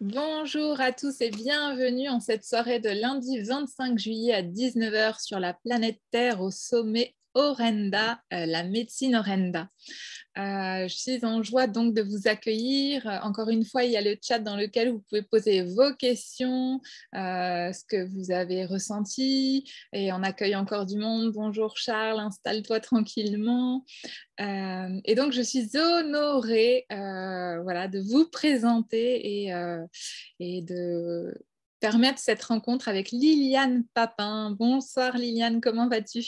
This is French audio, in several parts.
Bonjour à tous et bienvenue en cette soirée de lundi 25 juillet à 19 heures sur la planète Terre au sommet Orenda, la médecine Orenda. Je suis en joie donc de vous accueillir. Encore une fois, il y a le chat dans lequel vous pouvez poser vos questions, ce que vous avez ressenti. Et on accueille encore du monde. Bonjour Charles, installe-toi tranquillement. Et donc, je suis honorée voilà, de vous présenter et de permettre cette rencontre avec Liliane Papin. Bonsoir Liliane, comment vas-tu?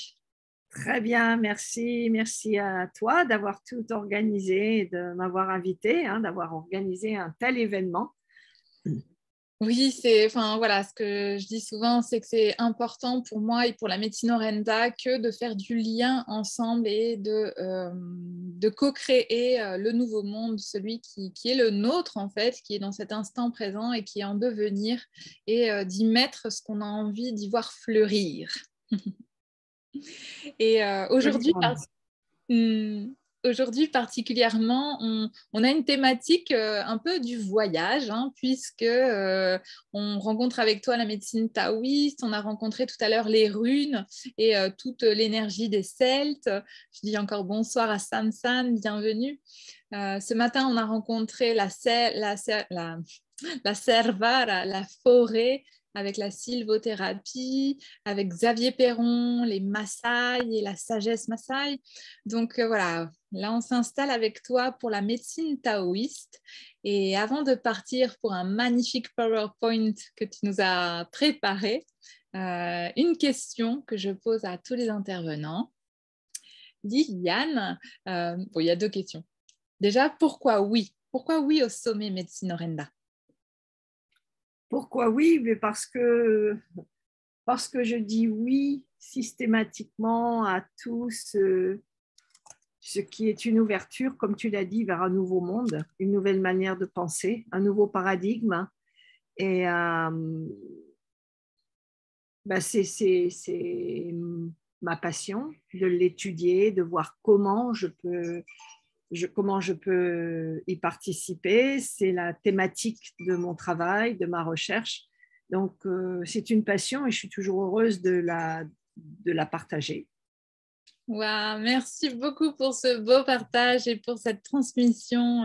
Très bien, merci. Merci à toi d'avoir tout organisé et de m'avoir invité, d'avoir organisé un tel événement. Oui, enfin voilà, ce que je dis souvent, c'est que c'est important pour moi et pour la médecine Orenda que de faire du lien ensemble et de co-créer le nouveau monde, celui qui est le nôtre en fait, qui est dans cet instant présent et qui est en devenir, et d'y mettre ce qu'on a envie d'y voir fleurir. Et Hmm, aujourd'hui particulièrement, on a une thématique un peu du voyage, hein, puisque on rencontre avec toi la médecine taoïste, on a rencontré tout à l'heure les runes et toute l'énergie des Celtes. Je dis encore bonsoir à Sam Sam, bienvenue. Ce matin, on a rencontré la servara, la forêt, avec la sylvothérapie, avec Xavier Perron, les Maasai et la sagesse Maasai. Donc voilà, là on s'installe avec toi pour la médecine taoïste. Et avant de partir pour un magnifique PowerPoint que tu nous as préparé, une question que je pose à tous les intervenants. Liliane, bon, il y a deux questions. Déjà, pourquoi oui? Pourquoi oui au sommet médecine Orenda? Pourquoi oui? Mais parce que je dis oui systématiquement à tout ce qui est une ouverture, comme tu l'as dit, vers un nouveau monde, une nouvelle manière de penser, un nouveau paradigme. Et c'est ma passion de l'étudier, de voir comment je peux y participer. C'est la thématique de mon travail, de ma recherche. Donc, c'est une passion et je suis toujours heureuse de la partager. Wow, merci beaucoup pour ce beau partage et pour cette transmission.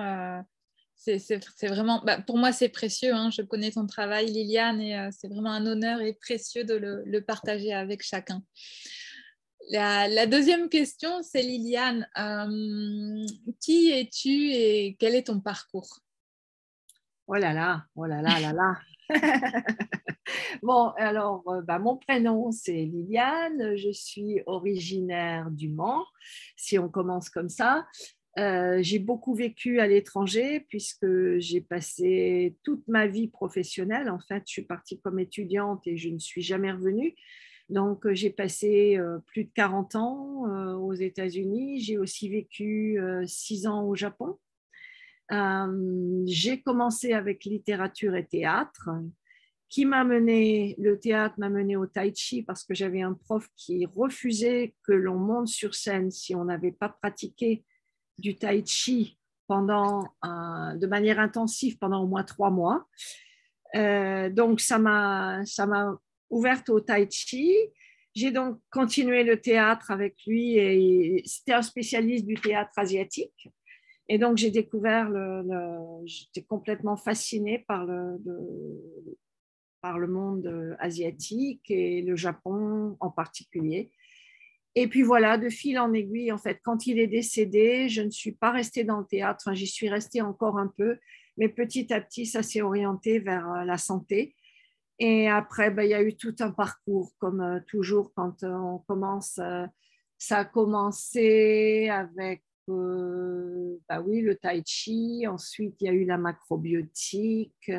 C'est vraiment, bah, pour moi, c'est précieux, hein. Je connais ton travail, Liliane, et c'est vraiment un honneur et précieux de le partager avec chacun. La deuxième question, c'est Liliane, qui es-tu et quel est ton parcours? Oh là là, oh là là là là. Bon, alors, mon prénom, c'est Liliane. Je suis originaire du Mans, si on commence comme ça. J'ai beaucoup vécu à l'étranger puisque j'ai passé toute ma vie professionnelle. En fait, je suis partie comme étudiante et je ne suis jamais revenue. Donc, j'ai passé plus de 40 ans aux États-Unis. J'ai aussi vécu 6 ans au Japon. J'ai commencé avec littérature et théâtre le théâtre m'a mené au tai chi parce que j'avais un prof qui refusait que l'on monte sur scène si on n'avait pas pratiqué du tai chi de manière intensive pendant au moins 3 mois. Donc, ça m'a ouverte au tai chi. J'ai donc continué le théâtre avec lui et c'était un spécialiste du théâtre asiatique. Et donc, j'ai découvert j'étais complètement fascinée par le monde asiatique et le Japon en particulier. Et puis voilà, de fil en aiguille, en fait, quand il est décédé, je ne suis pas restée dans le théâtre, enfin, j'y suis restée encore un peu, mais petit à petit, ça s'est orienté vers la santé. Et après, il y a eu tout un parcours, comme toujours quand on commence. Ça a commencé avec oui, le tai chi, ensuite il y a eu la macrobiotique,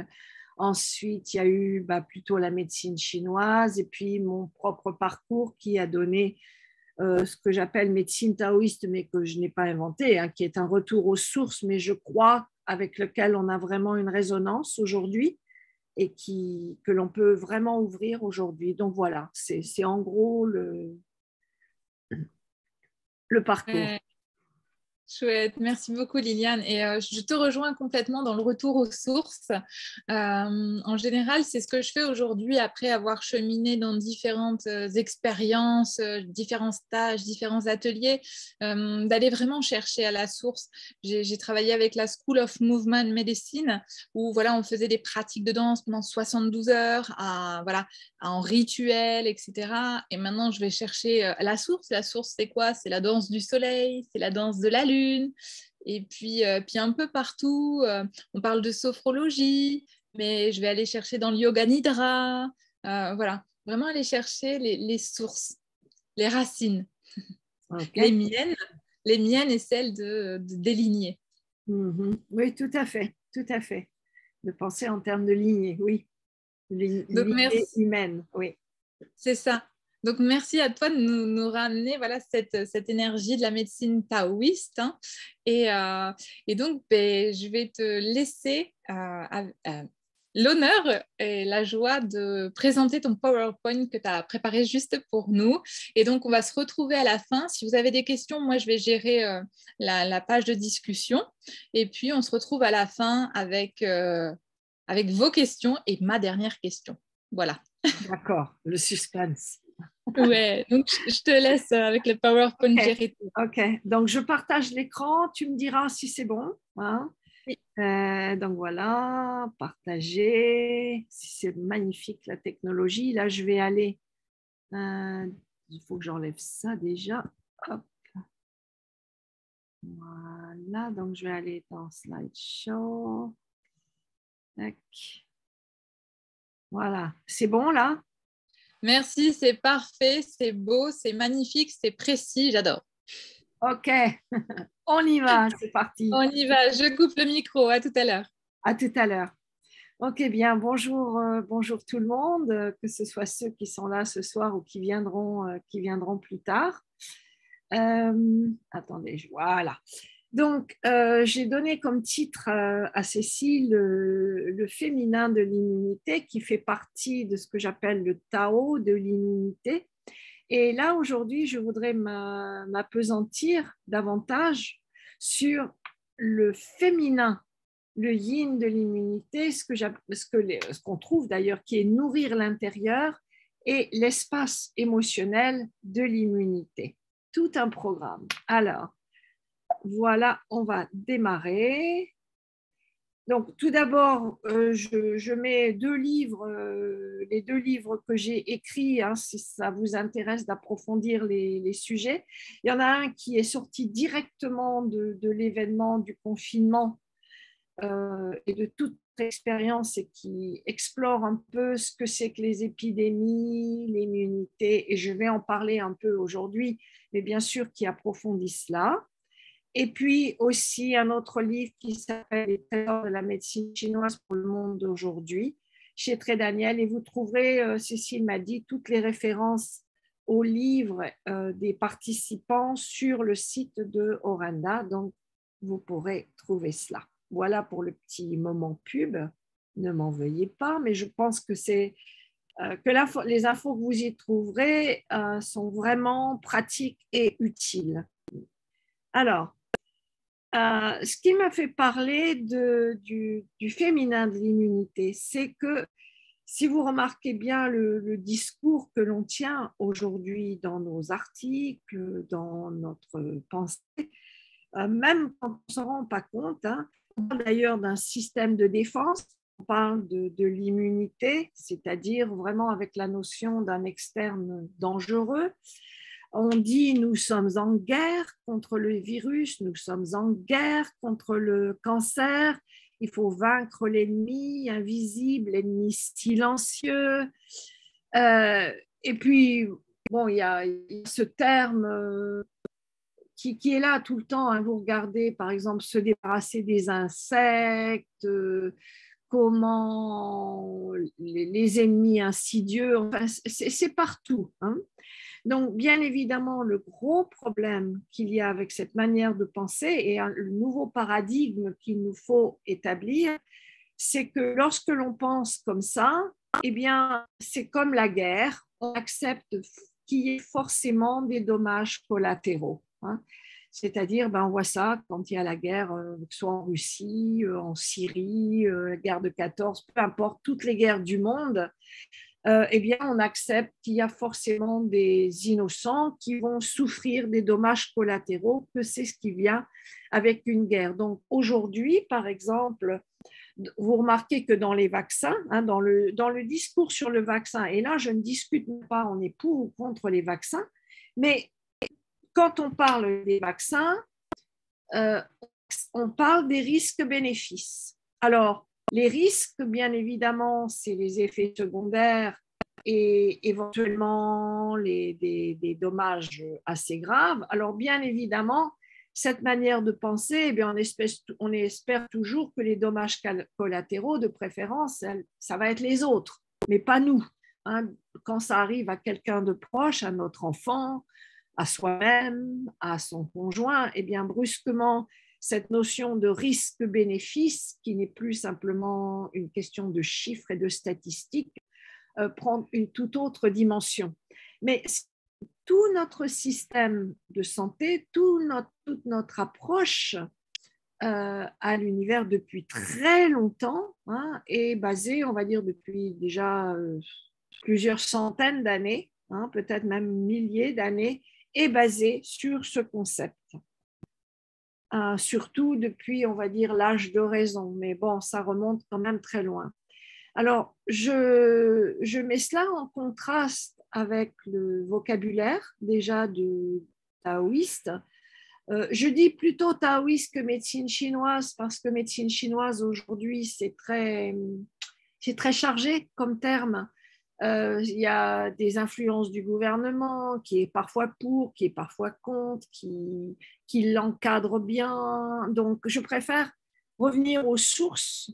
ensuite il y a eu plutôt la médecine chinoise, et puis mon propre parcours qui a donné ce que j'appelle médecine taoïste, mais que je n'ai pas inventé, qui est un retour aux sources, mais je crois avec lequel on a vraiment une résonance aujourd'hui et que l'on peut vraiment ouvrir aujourd'hui. Donc voilà, c'est en gros le parcours. Euh, Chouette, merci beaucoup Liliane. Et je te rejoins complètement dans le retour aux sources. En général, c'est ce que je fais aujourd'hui après avoir cheminé dans différentes expériences, différents stages, différents ateliers, d'aller vraiment chercher à la source. J'ai travaillé avec la School of Movement Medicine où voilà, on faisait des pratiques de danse pendant 72 heures voilà, en rituel, etc. Et maintenant, je vais chercher la source. La source, c'est quoi? C'est la danse du soleil, c'est la danse de la lune. Et puis un peu partout, on parle de sophrologie, mais je vais aller chercher dans le yoga nidra. Voilà, vraiment aller chercher les sources, les racines, Ok. les miennes, et celles de déligner. Oui, tout à fait, tout à fait. De penser en termes de lignée, oui. Donc Lignée merci, humaine, oui. c'est ça. Donc merci à toi de nous ramener voilà, cette énergie de la médecine taoïste. Hein. Et donc, ben, je vais te laisser l'honneur et la joie de présenter ton PowerPoint que tu as préparé juste pour nous. Et donc, on va se retrouver à la fin. Si vous avez des questions, moi, je vais gérer la page de discussion. Et puis, on se retrouve à la fin avec vos questions et ma dernière question. Voilà. D'accord, le suspense. Ouais, donc je te laisse avec le PowerPoint Ok, gérer tout. ok. Donc, je partage l'écran. Tu me diras si c'est bon. Hein. Oui. Donc, voilà, partager. C'est magnifique la technologie. Là, je vais aller. Il faut que j'enlève ça déjà. Hop. Voilà, donc je vais aller dans Slideshow. Tac. Voilà, c'est bon là? Merci, c'est parfait, c'est beau, c'est magnifique, c'est précis, j'adore. Ok, on y va, c'est parti. On y va, je coupe le micro, à tout à l'heure. À tout à l'heure. Ok, bien, bonjour, bonjour tout le monde, que ce soit ceux qui sont là ce soir ou qui viendront plus tard. Attendez, voilà. Donc, j'ai donné comme titre à Cécile le féminin de l'immunité qui fait partie de ce que j'appelle le Tao de l'immunité. Et là, aujourd'hui, je voudrais m'appesantir davantage sur le féminin, le yin de l'immunité, ce qu'on trouve d'ailleurs qui est nourrir l'intérieur et l'espace émotionnel de l'immunité. Tout un programme. Alors, voilà, on va démarrer. Donc, tout d'abord, je mets les deux livres que j'ai écrits, hein, si ça vous intéresse d'approfondir les sujets. Il y en a un qui est sorti directement de l'événement du confinement et de toute expérience et qui explore un peu ce que c'est que les épidémies, l'immunité, et je vais en parler un peu aujourd'hui, mais bien sûr qui approfondit cela. Et puis aussi un autre livre qui s'appelle Les trésors de la médecine chinoise pour le monde d'aujourd'hui, chez Très Daniel. Et vous trouverez, Cécile m'a dit, toutes les références aux livres des participants sur le site de Orenda. Donc, vous pourrez trouver cela. Voilà pour le petit moment pub. Ne m'en veuillez pas, mais je pense que les infos que vous y trouverez sont vraiment pratiques et utiles. Alors, ce qui m'a fait parler du féminin de l'immunité, c'est que si vous remarquez bien le discours que l'on tient aujourd'hui dans nos articles, dans notre pensée, même quand on ne s'en rend pas compte, hein, on parle d'ailleurs d'un système de défense, on parle de l'immunité, c'est-à-dire vraiment avec la notion d'un externe dangereux. On dit nous sommes en guerre contre le virus, nous sommes en guerre contre le cancer, il faut vaincre l'ennemi invisible, l'ennemi silencieux. Et puis, bon, il y a ce terme qui est là tout le temps. Hein. Vous regardez, par exemple, se débarrasser des insectes, comment les ennemis insidieux, enfin, c'est partout. Hein. Donc, bien évidemment, le gros problème qu'il y a avec cette manière de penser et le nouveau paradigme qu'il nous faut établir, c'est que lorsque l'on pense comme ça, eh bien, c'est comme la guerre, on accepte qu'il y ait forcément des dommages collatéraux. Hein. C'est-à-dire, on voit ça quand il y a la guerre, soit en Russie, en Syrie, la guerre de 14, peu importe, toutes les guerres du monde, eh bien, on accepte qu'il y a forcément des innocents qui vont souffrir des dommages collatéraux, que c'est ce qui vient avec une guerre. Donc aujourd'hui, par exemple, vous remarquez que dans les vaccins, dans le discours sur le vaccin, et là, je ne discute pas, on est pour ou contre les vaccins, mais quand on parle des vaccins, on parle des risques-bénéfices. Alors, les risques, bien évidemment, c'est les effets secondaires et éventuellement des dommages assez graves. Alors, bien évidemment, cette manière de penser, eh bien, on espère toujours que les dommages collatéraux, de préférence, ça va être les autres, mais pas nous. Quand ça arrive à quelqu'un de proche, à notre enfant, à soi-même, à son conjoint, eh bien, brusquement, cette notion de risque-bénéfice, qui n'est plus simplement une question de chiffres et de statistiques, prend une toute autre dimension. Mais tout notre système de santé, toute notre approche à l'univers depuis très longtemps est basée, on va dire, depuis déjà plusieurs centaines d'années, peut-être même milliers d'années, est basée sur ce concept. Surtout depuis, on va dire, l'âge de raison. Mais bon, ça remonte quand même très loin. Alors, je mets cela en contraste avec le vocabulaire déjà du taoïste. Je dis plutôt taoïste que médecine chinoise parce que médecine chinoise aujourd'hui, c'est très chargé comme terme. Il y a des influences du gouvernement qui est parfois pour, qui est parfois contre, qui l'encadre bien. Donc, je préfère revenir aux sources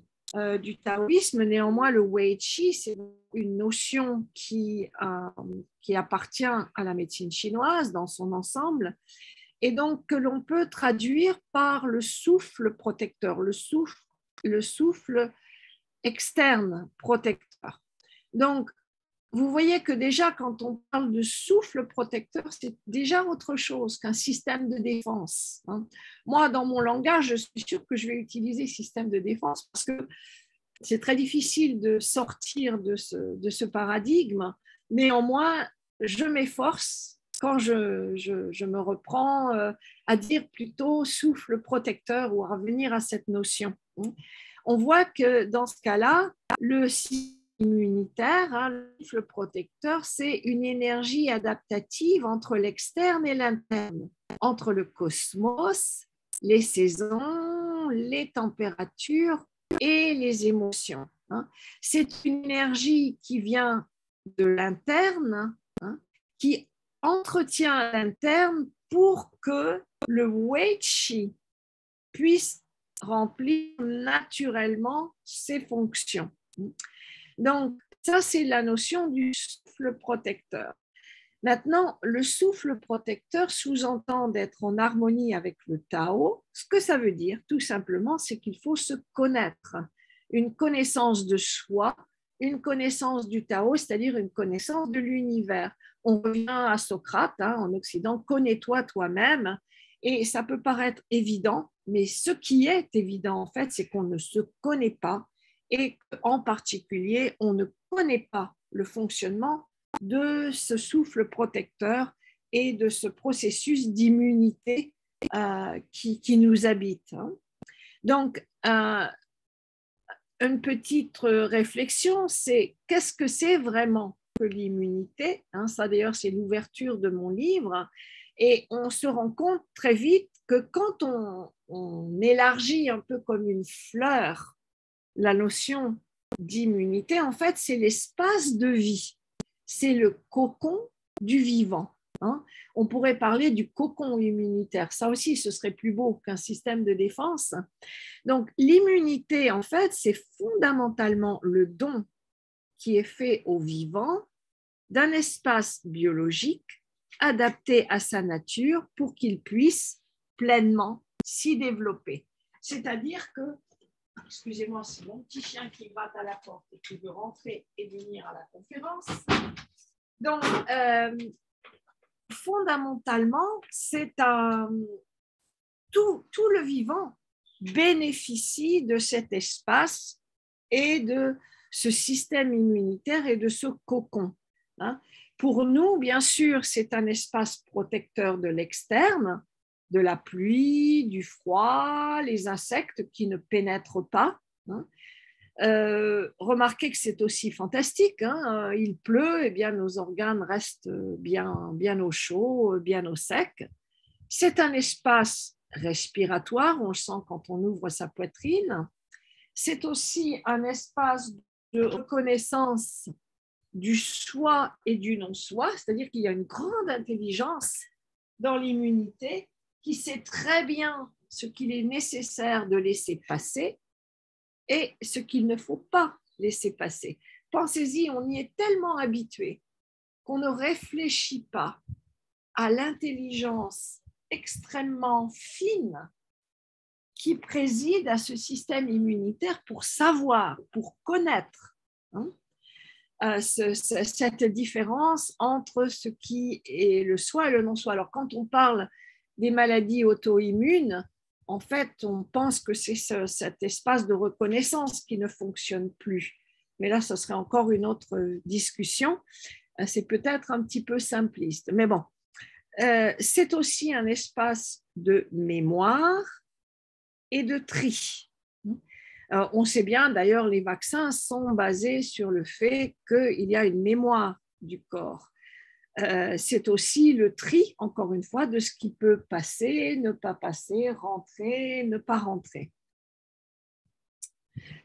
du taoïsme. Néanmoins, le Wei Qi, c'est une notion qui appartient à la médecine chinoise dans son ensemble et donc que l'on peut traduire par le souffle protecteur, le souffle externe protecteur. Donc, vous voyez que déjà, quand on parle de souffle protecteur, c'est déjà autre chose qu'un système de défense. Moi, dans mon langage, je suis sûre que je vais utiliser système de défense parce que c'est très difficile de sortir de ce paradigme. Néanmoins, je m'efforce, quand je me reprends, à dire plutôt souffle protecteur ou à revenir à cette notion. On voit que dans ce cas-là, le système immunitaire, le souffle protecteur, c'est une énergie adaptative entre l'externe et l'interne, entre le cosmos, les saisons, les températures et les émotions. C'est une énergie qui vient de l'interne, qui entretient l'interne pour que le Wei Qi puisse remplir naturellement ses fonctions. Donc, ça, c'est la notion du souffle protecteur. Maintenant, le souffle protecteur sous-entend d'être en harmonie avec le Tao. Ce que ça veut dire, tout simplement, c'est qu'il faut se connaître. Une connaissance de soi, une connaissance du Tao, c'est-à-dire une connaissance de l'univers. On revient à Socrate, en Occident, connais-toi toi-même. Et ça peut paraître évident, mais ce qui est évident, en fait, c'est qu'on ne se connaît pas. Et en particulier, on ne connaît pas le fonctionnement de ce souffle protecteur et de ce processus d'immunité qui nous habite. Donc, une petite réflexion, c'est qu'est-ce que c'est vraiment que l'immunité? Ça, d'ailleurs, c'est l'ouverture de mon livre. Et on se rend compte très vite que quand on élargit un peu comme une fleur la notion d'immunité, en fait, c'est l'espace de vie. C'est le cocon du vivant. On pourrait parler du cocon immunitaire. Ça aussi, ce serait plus beau qu'un système de défense. Donc, l'immunité, en fait, c'est fondamentalement le don qui est fait au vivant d'un espace biologique adapté à sa nature pour qu'il puisse pleinement s'y développer. C'est-à-dire que excusez-moi, c'est mon petit chien qui gratte à la porte et qui veut rentrer et venir à la conférence. Donc, fondamentalement, c'est un tout le vivant bénéficie de cet espace et de ce système immunitaire et de ce cocon. Hein. Pour nous, bien sûr, c'est un espace protecteur de l'externe, de la pluie, du froid, les insectes qui ne pénètrent pas. Hein. Remarquez que c'est aussi fantastique. Hein. Il pleut, et bien nos organes restent bien au chaud, bien au sec. C'est un espace respiratoire, on le sent quand on ouvre sa poitrine. C'est aussi un espace de reconnaissance du soi et du non-soi, c'est-à-dire qu'il y a une grande intelligence dans l'immunité qui sait très bien ce qu'il est nécessaire de laisser passer et ce qu'il ne faut pas laisser passer. Pensez-y, on y est tellement habitué qu'on ne réfléchit pas à l'intelligence extrêmement fine qui préside à ce système immunitaire pour savoir, pour connaître cette différence entre ce qui est le soi et le non-soi. Alors, quand on parle des maladies auto-immunes, en fait, on pense que c'est cet espace de reconnaissance qui ne fonctionne plus. Mais là, ce serait encore une autre discussion. C'est peut-être un petit peu simpliste. Mais bon, c'est aussi un espace de mémoire et de tri. On sait bien, d'ailleurs, les vaccins sont basés sur le fait qu'il y a une mémoire du corps. C'est aussi le tri, encore une fois, de ce qui peut passer, ne pas passer, rentrer, ne pas rentrer.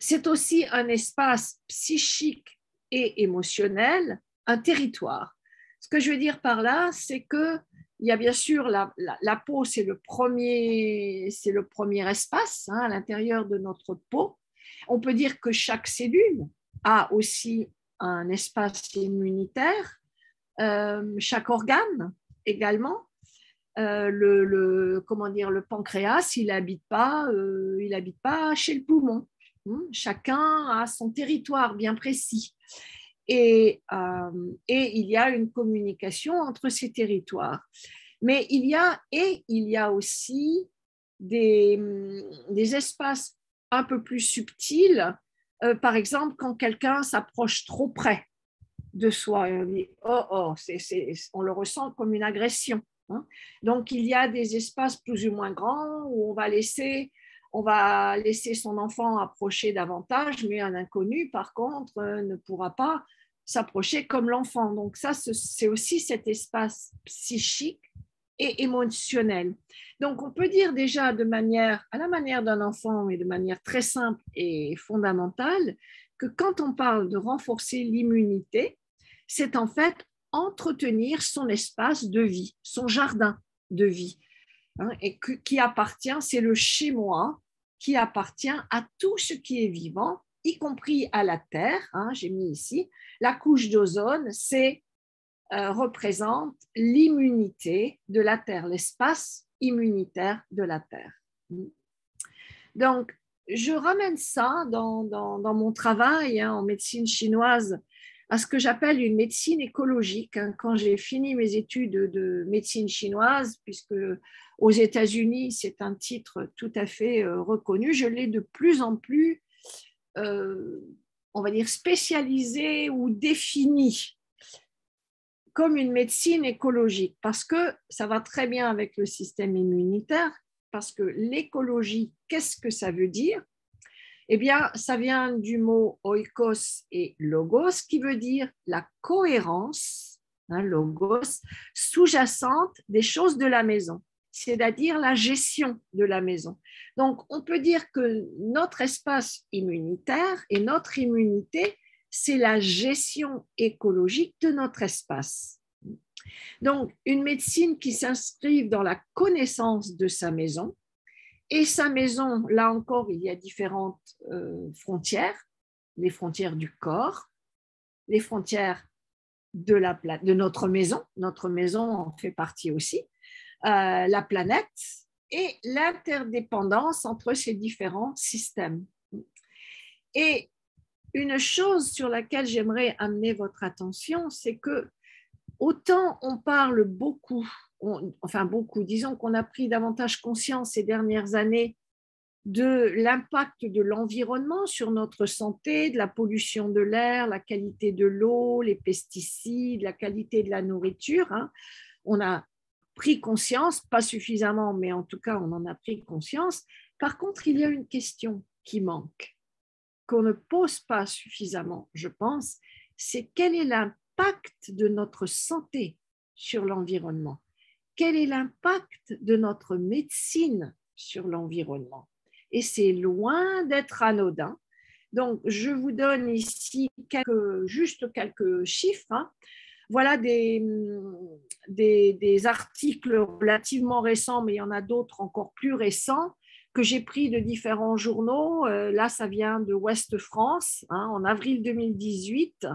C'est aussi un espace psychique et émotionnel, un territoire. Ce que je veux dire par là, c'est que il y a bien sûr la peau, c'est le premier espace à l'intérieur de notre peau. On peut dire que chaque cellule a aussi un espace immunitaire, chaque organe également. Le pancréas, il n'habite pas chez le poumon. Chacun a son territoire bien précis. Et il y a une communication entre ces territoires. Mais il y a aussi des espaces un peu plus subtils. Par exemple, quand quelqu'un s'approche trop près de soi, on dit on le ressent comme une agression. Hein. Donc, il y a des espaces plus ou moins grands où on va laisser son enfant approcher davantage, mais un inconnu, par contre, ne pourra pas s'approcher comme l'enfant. Donc ça, c'est aussi cet espace psychique et émotionnel. Donc on peut dire déjà à la manière d'un enfant et de manière très simple et fondamentale que quand on parle de renforcer l'immunité, c'est en fait entretenir son espace de vie, son jardin de vie. Et qui appartient, c'est le chez-moi qui appartient à tout ce qui est vivant, y compris à la Terre. J'ai mis ici, la couche d'ozone, représente l'immunité de la Terre, l'espace immunitaire de la Terre. Donc, je ramène ça dans mon travail en médecine chinoise à ce que j'appelle une médecine écologique. Quand j'ai fini mes études de médecine chinoise, puisque aux États-Unis, c'est un titre tout à fait reconnu, je l'ai de plus en plus, on va dire, spécialisée ou définie comme une médecine écologique, parce que ça va très bien avec le système immunitaire, parce que l'écologie, qu'est-ce que ça veut dire? Eh bien, ça vient du mot oikos et logos, qui veut dire la cohérence, logos, sous-jacente des choses de la maison, c'est-à-dire la gestion de la maison. Donc, on peut dire que notre espace immunitaire et notre immunité, c'est la gestion écologique de notre espace. Donc, une médecine qui s'inscrive dans la connaissance de sa maison. Et sa maison, là encore, il y a différentes frontières, les frontières du corps, les frontières de notre maison en fait partie aussi, la planète et l'interdépendance entre ces différents systèmes. Et une chose sur laquelle j'aimerais amener votre attention, c'est que autant on parle beaucoup enfin beaucoup, disons qu'on a pris davantage conscience ces dernières années de l'impact de l'environnement sur notre santé, de la pollution de l'air, la qualité de l'eau, les pesticides, la qualité de la nourriture. On a pris conscience, pas suffisamment, mais en tout cas, on en a pris conscience. Par contre, il y a une question qui manque, qu'on ne pose pas suffisamment, je pense, c'est quel est l'impact de notre santé sur l'environnement? Quel est l'impact de notre médecine sur l'environnement? Et c'est loin d'être anodin. Donc, je vous donne ici juste quelques chiffres. Voilà des articles relativement récents, mais il y en a d'autres encore plus récents que j'ai pris de différents journaux. Là, ça vient de Ouest France, en avril 2018,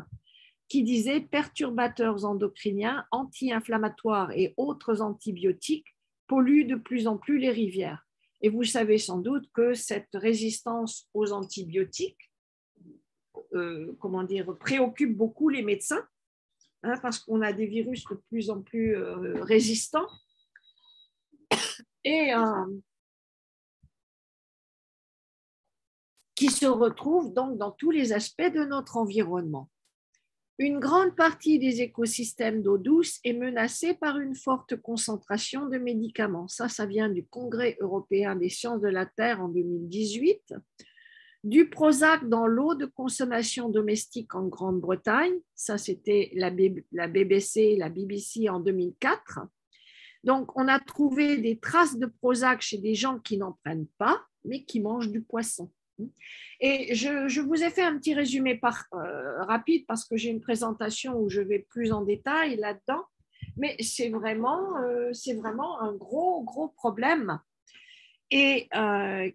qui disait « Perturbateurs endocriniens, anti-inflammatoires et autres antibiotiques polluent de plus en plus les rivières ». Et vous savez sans doute que cette résistance aux antibiotiques préoccupe beaucoup les médecins, parce qu'on a des virus de plus en plus résistants et qui se retrouvent donc dans tous les aspects de notre environnement. Une grande partie des écosystèmes d'eau douce est menacée par une forte concentration de médicaments. Ça vient du Congrès européen des sciences de la Terre en 2018. Du Prozac dans l'eau de consommation domestique en Grande-Bretagne. Ça, c'était la BBC en 2004. Donc, on a trouvé des traces de Prozac chez des gens qui n'en prennent pas, mais qui mangent du poisson. Et je vous ai fait un petit résumé rapide parce que j'ai une présentation où je vais plus en détail là-dedans, mais c'est vraiment un gros problème et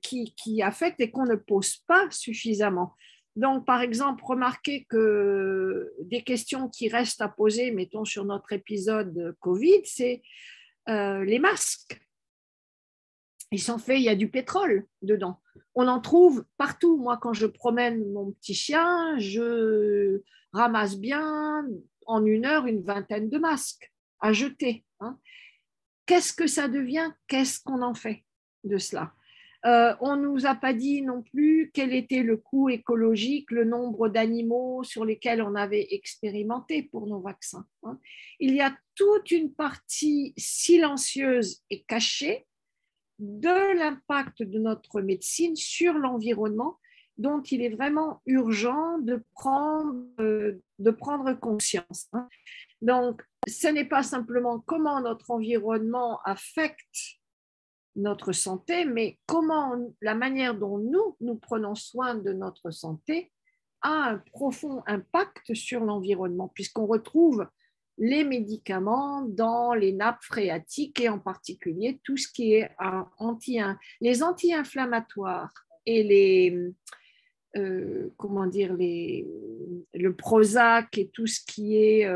qui affecte et qu'on ne pose pas suffisamment. Donc, par exemple, remarquez que des questions qui restent à poser, mettons sur notre épisode Covid, c'est les masques. Ils sont faits, il y a du pétrole dedans. On en trouve partout. Moi, quand je promène mon petit chien, je ramasse bien en 1 heure une vingtaine de masques à jeter. Qu'est-ce que ça devient? Qu'est-ce qu'on en fait de cela? On ne nous a pas dit non plus quel était le coût écologique, le nombre d'animaux sur lesquels on avait expérimenté pour nos vaccins. Il y a toute une partie silencieuse et cachée de l'impact de notre médecine sur l'environnement dont il est vraiment urgent de prendre conscience. Donc, ce n'est pas simplement comment notre environnement affecte notre santé, mais comment la manière dont nous prenons soin de notre santé a un profond impact sur l'environnement, puisqu'on retrouve les médicaments dans les nappes phréatiques et en particulier tout ce qui est les anti-inflammatoires et le Prozac et tout ce qui est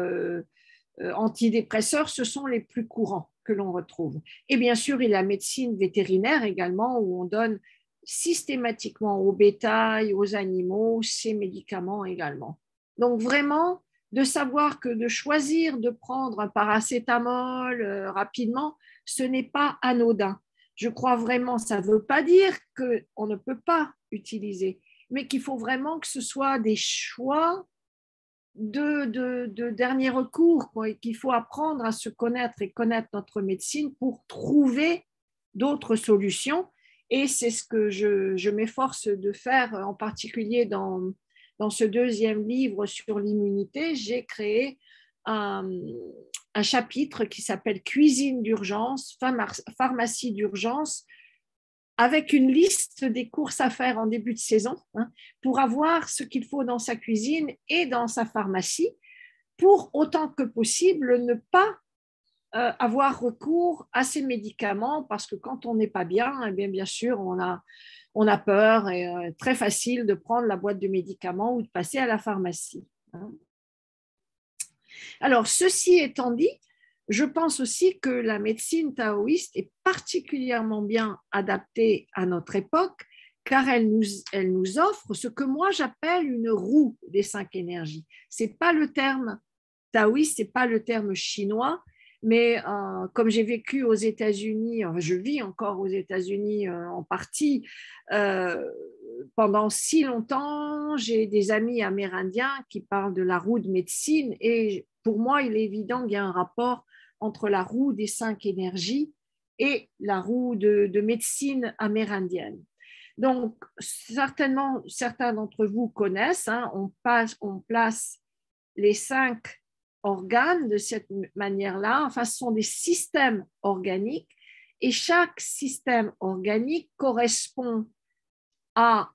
antidépresseurs, ce sont les plus courants que l'on retrouve. Et bien sûr, il y a la médecine vétérinaire également où on donne systématiquement au bétail, aux animaux, ces médicaments également. Donc vraiment, de savoir que de choisir de prendre un paracétamol rapidement, ce n'est pas anodin. Je crois vraiment, ça ne veut pas dire qu'on ne peut pas utiliser, mais qu'il faut vraiment que ce soit des choix de dernier recours, et qu'il faut apprendre à se connaître et connaître notre médecine pour trouver d'autres solutions. Et c'est ce que je m'efforce de faire, en particulier dans ce 2e livre sur l'immunité. J'ai créé un chapitre qui s'appelle Cuisine d'urgence, pharmacie d'urgence, avec une liste des courses à faire en début de saison, pour avoir ce qu'il faut dans sa cuisine et dans sa pharmacie, pour autant que possible ne pas avoir recours à ces médicaments, parce que quand on n'est pas bien, bien sûr, on a peur et très facile de prendre la boîte de médicaments ou de passer à la pharmacie. Alors, ceci étant dit, je pense aussi que la médecine taoïste est particulièrement bien adaptée à notre époque, car elle nous offre ce que moi j'appelle une roue des 5 énergies. Ce n'est pas le terme taoïste, ce n'est pas le terme chinois, Mais comme j'ai vécu aux États-Unis, je vis encore aux États-Unis en partie, pendant si longtemps, j'ai des amis amérindiens qui parlent de la roue de médecine et pour moi, il est évident qu'il y a un rapport entre la roue des 5 énergies et la roue de médecine amérindienne. Donc, certainement, certains d'entre vous connaissent, hein, on place les 5 organes de cette manière-là. Enfin, ce sont des systèmes organiques et chaque système organique correspond à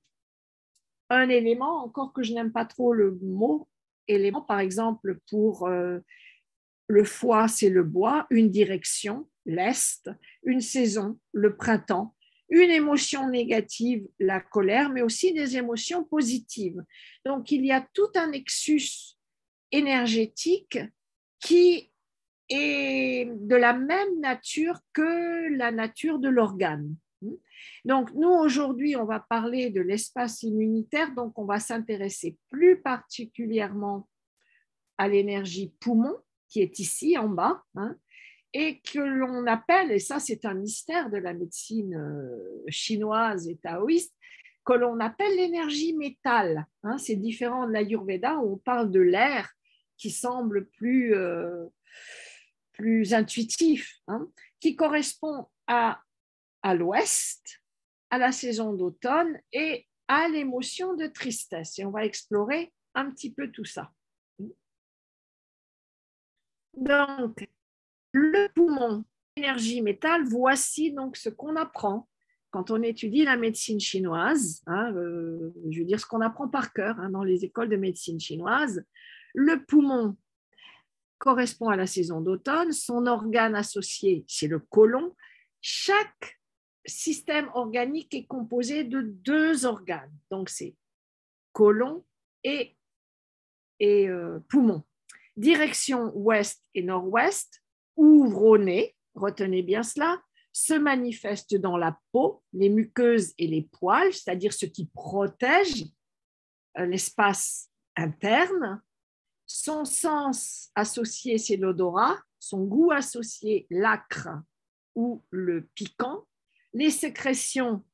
un élément, encore que je n'aime pas trop le mot élément. Par exemple, pour le foie, c'est le bois, une direction, l'est, une saison, le printemps, une émotion négative, la colère, mais aussi des émotions positives. Donc, il y a tout un nexus énergétique qui est de la même nature que la nature de l'organe. Donc, nous, aujourd'hui, on va parler de l'espace immunitaire, donc on va s'intéresser plus particulièrement à l'énergie poumon, qui est ici en bas, hein, et que l'on appelle, et ça c'est un mystère de la médecine chinoise et taoïste, que l'on appelle l'énergie métal. Hein, c'est différent de l'Ayurveda où on parle de l'air qui semble plus intuitif, hein, qui correspond à l'ouest, à la saison d'automne et à l'émotion de tristesse. Et on va explorer un petit peu tout ça. Donc, le poumon, énergie métal, voici donc ce qu'on apprend quand on étudie la médecine chinoise, hein, je veux dire ce qu'on apprend par cœur hein, dans les écoles de médecine chinoise. Le poumon correspond à la saison d'automne, son organe associé, c'est le côlon. Chaque système organique est composé de 2 organes, donc c'est côlon et poumon. Direction ouest et nord-ouest, ouvre au nez, retenez bien cela, se manifeste dans la peau, les muqueuses et les poils, c'est-à-dire ce qui protège l'espace interne. Son sens associé, c'est l'odorat, son goût associé, l'acre ou le piquant, les sécrétions,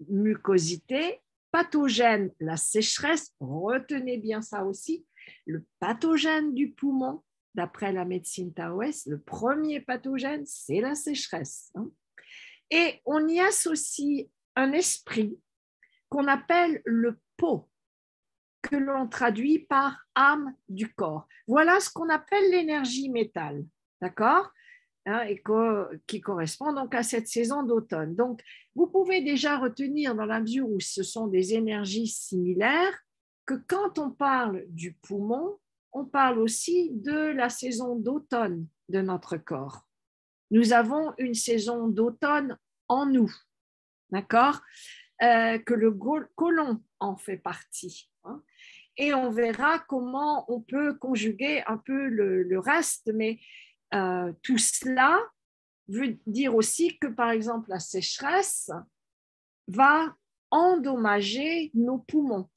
mucosité, pathogène, la sécheresse, retenez bien ça aussi, le pathogène du poumon, d'après la médecine taoïste, le premier pathogène, c'est la sécheresse. Et on y associe un esprit qu'on appelle le po, que l'on traduit par âme du corps. Voilà ce qu'on appelle l'énergie métal, d'accord, hein, et qui correspond donc à cette saison d'automne. Donc, vous pouvez déjà retenir, dans la mesure où ce sont des énergies similaires, que quand on parle du poumon, on parle aussi de la saison d'automne de notre corps. Nous avons une saison d'automne en nous, d'accord, que le côlon en fait partie. Hein. Et on verra comment on peut conjuguer un peu le reste, mais tout cela veut dire aussi que, par exemple, la sécheresse va endommager nos poumons.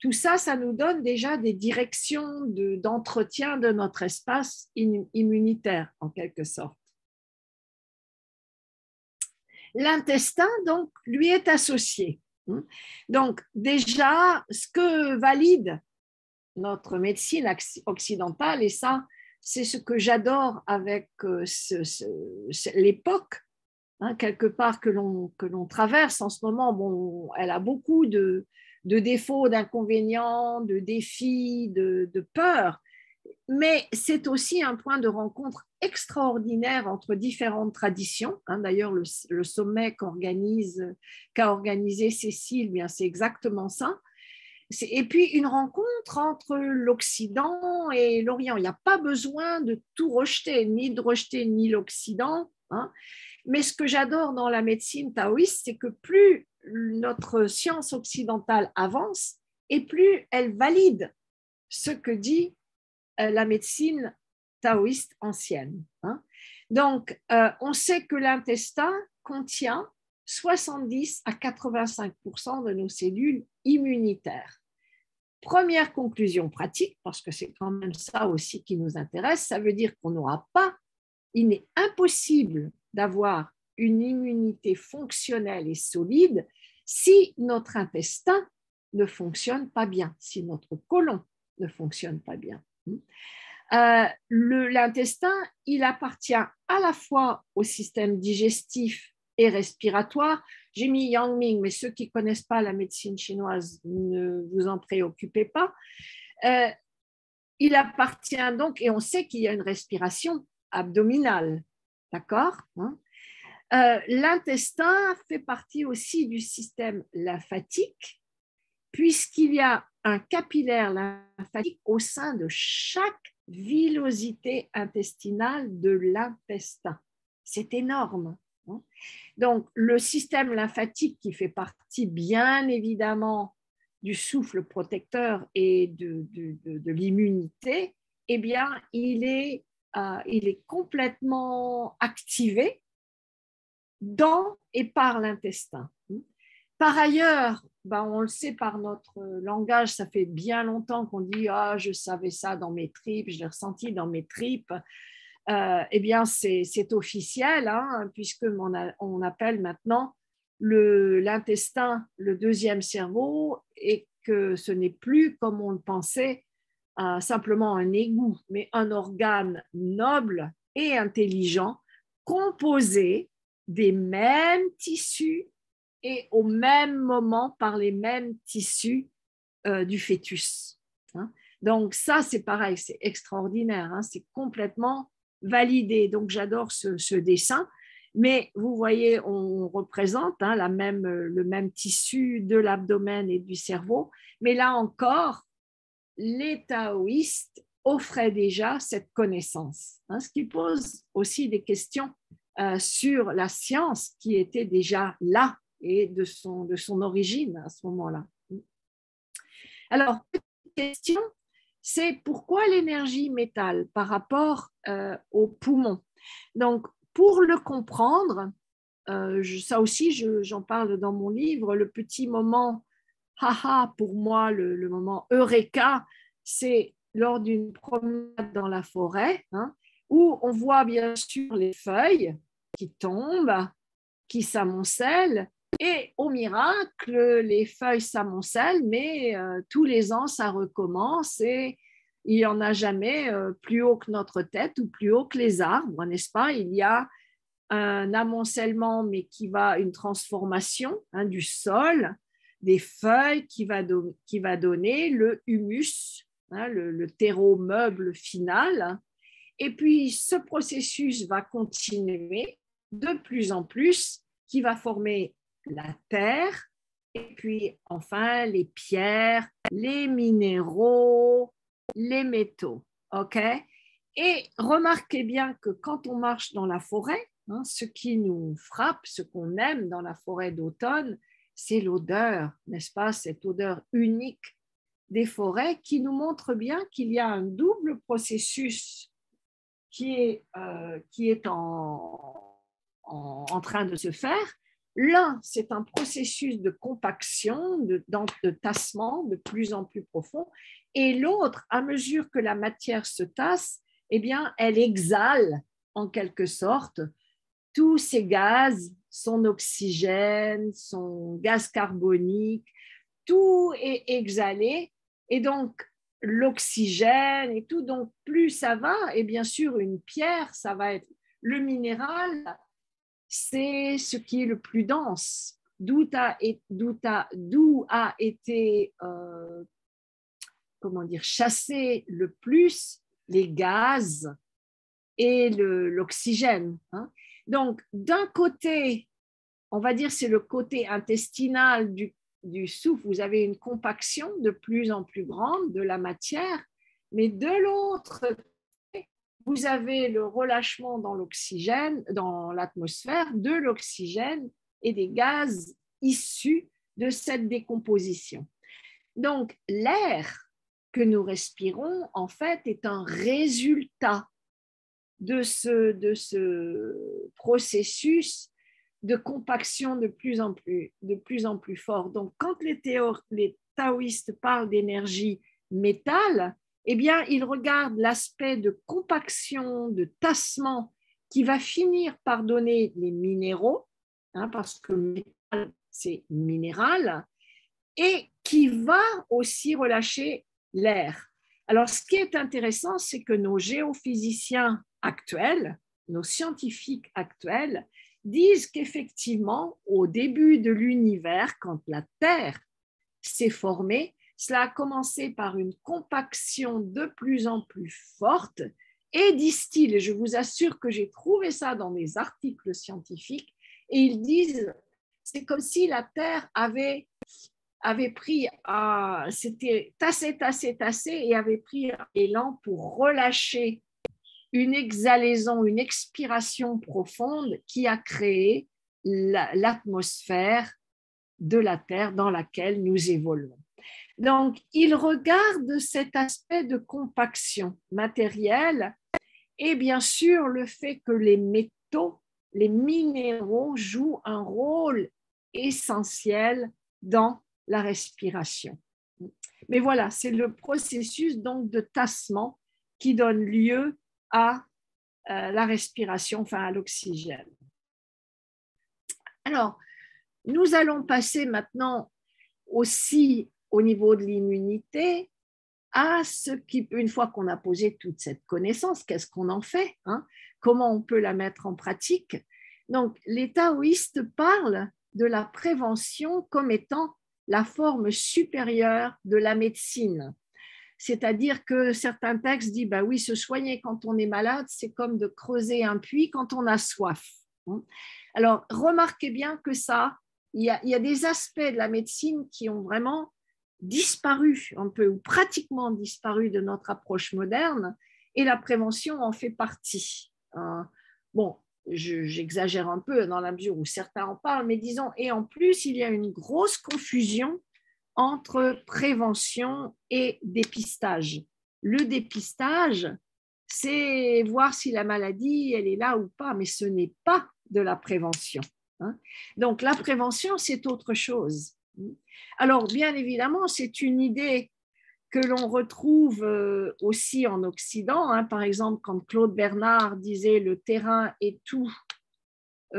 Tout ça, ça nous donne déjà des directions d'entretien de notre espace immunitaire, en quelque sorte. L'intestin, donc, lui est associé. Donc, déjà, ce que valide notre médecine occidentale, et ça, c'est ce que j'adore avec l'époque, hein, quelque part que l'on traverse en ce moment. Bon, elle a beaucoup de défauts, d'inconvénients, de défis, de peurs, mais c'est aussi un point de rencontre extraordinaire entre différentes traditions. Hein, d'ailleurs, le sommet qu'a organisé Cécile, bien, c'est exactement ça. Et puis une rencontre entre l'Occident et l'Orient. Il n'y a pas besoin de tout rejeter, ni de rejeter ni l'Occident. Hein. Mais ce que j'adore dans la médecine taoïste, c'est que plus notre science occidentale avance, et plus elle valide ce que dit la médecine taoïste ancienne. Hein. Donc, on sait que l'intestin contient 70 à 85% de nos cellules immunitaires. Première conclusion pratique, parce que c'est quand même ça aussi qui nous intéresse, ça veut dire qu'on n'aura pas il n'est impossible d'avoir une immunité fonctionnelle et solide si notre intestin ne fonctionne pas bien, si notre côlon ne fonctionne pas bien. L'intestin, il appartient à la fois au système digestif et respiratoire. J'ai mis Yang Ming, mais ceux qui ne connaissent pas la médecine chinoise, ne vous en préoccupez pas. Il appartient donc, et on sait qu'il y a une respiration abdominale, d'accord, hein? L'intestin fait partie aussi du système lymphatique, puisqu'il y a un capillaire lymphatique au sein de chaque villosité intestinale de l'intestin. C'est énorme, hein? Donc, le système lymphatique qui fait partie, bien évidemment, du souffle protecteur et de l'immunité, eh bien, il est complètement activé dans et par l'intestin. Par ailleurs, on le sait par notre langage, ça fait bien longtemps qu'on dit « Ah, je savais ça dans mes tripes, je l'ai ressenti dans mes tripes ». Eh bien, c'est officiel, hein, puisqu'on appelle maintenant l'intestin le deuxième cerveau et que ce n'est plus, comme on le pensait, simplement un égout, mais un organe noble et intelligent composé des mêmes tissus et au même moment par les mêmes tissus du fœtus, hein. Donc ça, c'est pareil, c'est extraordinaire, hein, c'est complètement validé. Donc j'adore ce dessin, mais vous voyez, on représente, hein, le même tissu de l'abdomen et du cerveau, mais là encore, les taoïstes offraient déjà cette connaissance, hein, ce qui pose aussi des questions sur la science qui était déjà là et de son origine à ce moment-là. Alors, petite question, c'est pourquoi l'énergie métal par rapport aux poumons? Donc, pour le comprendre, ça aussi, j'en parle dans mon livre, le petit moment, haha, pour moi, le moment eureka, c'est lors d'une promenade dans la forêt, hein, où on voit bien sûr les feuilles qui tombent, qui s'amoncellent, et au miracle, les feuilles s'amoncellent, mais tous les ans, ça recommence et il n'y en a jamais plus haut que notre tête ou plus haut que les arbres, n'est-ce pas? Il y a un amoncellement, mais une transformation, hein, du sol, des feuilles qui va donner le humus, hein, le terreau meuble final. Et puis, ce processus va continuer de plus en plus, qui va former la terre, et puis enfin les pierres, les minéraux, les métaux. OK? Et remarquez bien que quand on marche dans la forêt, hein, ce qui nous frappe, ce qu'on aime dans la forêt d'automne, c'est l'odeur, n'est-ce pas? Cette odeur unique des forêts qui nous montre bien qu'il y a un double processus qui est en train de se faire. L'un, c'est un processus de compaction, de tassement de plus en plus profond, et l'autre, à mesure que la matière se tasse, eh bien, elle exhale en quelque sorte tous ces gaz, son oxygène, son gaz carbonique, tout est exhalé, et donc l'oxygène et tout, donc plus ça va, et bien sûr une pierre, ça va être le minéral, c'est ce qui est le plus dense, d'où a été chassé le plus les gaz et l'oxygène, hein. Donc d'un côté, on va dire c'est le côté intestinal du souffle, vous avez une compaction de plus en plus grande de la matière, mais de l'autre, vous avez le relâchement dans l'oxygène, dans l'atmosphère, de l'oxygène et des gaz issus de cette décomposition. Donc, l'air que nous respirons, en fait, est un résultat de ce processus de compaction de plus en plus fort. Donc, quand les taoïstes parlent d'énergie métal, eh bien, ils regardent l'aspect de compaction, de tassement qui va finir par donner les minéraux, parce que le métal, c'est minéral, et qui va aussi relâcher l'air. Alors, ce qui est intéressant, c'est que nos géophysiciens actuels, nos scientifiques actuels, disent qu'effectivement, au début de l'univers, quand la Terre s'est formée, cela a commencé par une compaction de plus en plus forte et disent-ils, et je vous assure que j'ai trouvé ça dans des articles scientifiques, et ils disent, c'est comme si la Terre avait pris, c'était tassé et avait pris un élan pour relâcher une exhalaison, une expiration profonde qui a créé l'atmosphère de la Terre dans laquelle nous évoluons. Donc, il regarde cet aspect de compaction matérielle et bien sûr le fait que les métaux, les minéraux jouent un rôle essentiel dans la respiration. Mais voilà, c'est le processus donc de tassement qui donne lieu à la respiration, enfin à l'oxygène. Alors, nous allons passer maintenant aussi au niveau de l'immunité à ce qui, une fois qu'on a posé toute cette connaissance, qu'est-ce qu'on en fait, comment on peut la mettre en pratique. Donc, les taoïstes parlent de la prévention comme étant la forme supérieure de la médecine. C'est-à-dire que certains textes disent, bah oui, se soigner quand on est malade, c'est comme de creuser un puits quand on a soif. Alors, remarquez bien que ça, il y a des aspects de la médecine qui ont vraiment disparu un peu ou pratiquement disparu de notre approche moderne et la prévention en fait partie. Bon, j'exagère un peu dans la mesure où certains en parlent, mais disons, et en plus, il y a une grosse confusion entre prévention et dépistage. Le dépistage, c'est voir si la maladie, elle est là ou pas, mais ce n'est pas de la prévention. Donc, la prévention, c'est autre chose. Alors, bien évidemment, c'est une idée que l'on retrouve aussi en Occident. Par exemple, quand Claude Bernard disait « le terrain est tout »,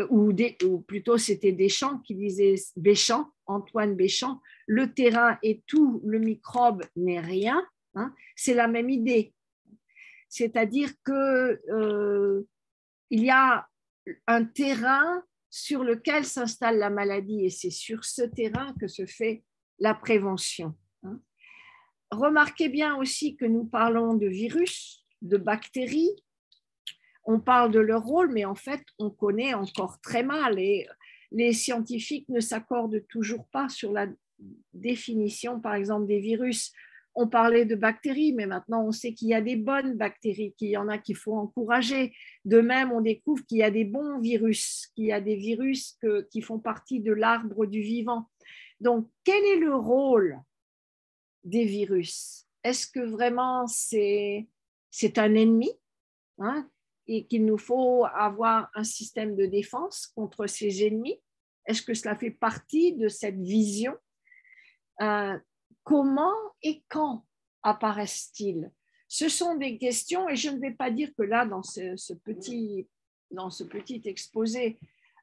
ou plutôt c'était Deschamps qui disait, Antoine Béchamp, « le terrain est tout, le microbe n'est rien », c'est la même idée. C'est-à-dire qu'il y a un terrain sur lequel s'installe la maladie et c'est sur ce terrain que se fait la prévention. Remarquez bien aussi que nous parlons de virus, de bactéries, on parle de leur rôle, mais en fait, on connaît encore très mal et les scientifiques ne s'accordent toujours pas sur la définition, par exemple, des virus. On parlait de bactéries, mais maintenant on sait qu'il y a des bonnes bactéries, qu'il y en a qu'il faut encourager. De même, on découvre qu'il y a des bons virus, qu'il y a des virus qui font partie de l'arbre du vivant. Donc, quel est le rôle des virus? Est-ce que vraiment c'est un ennemi, et qu'il nous faut avoir un système de défense contre ces ennemis? Est-ce que cela fait partie de cette vision? Comment et quand apparaissent-ils? Ce sont des questions, et je ne vais pas dire que là, dans ce petit exposé,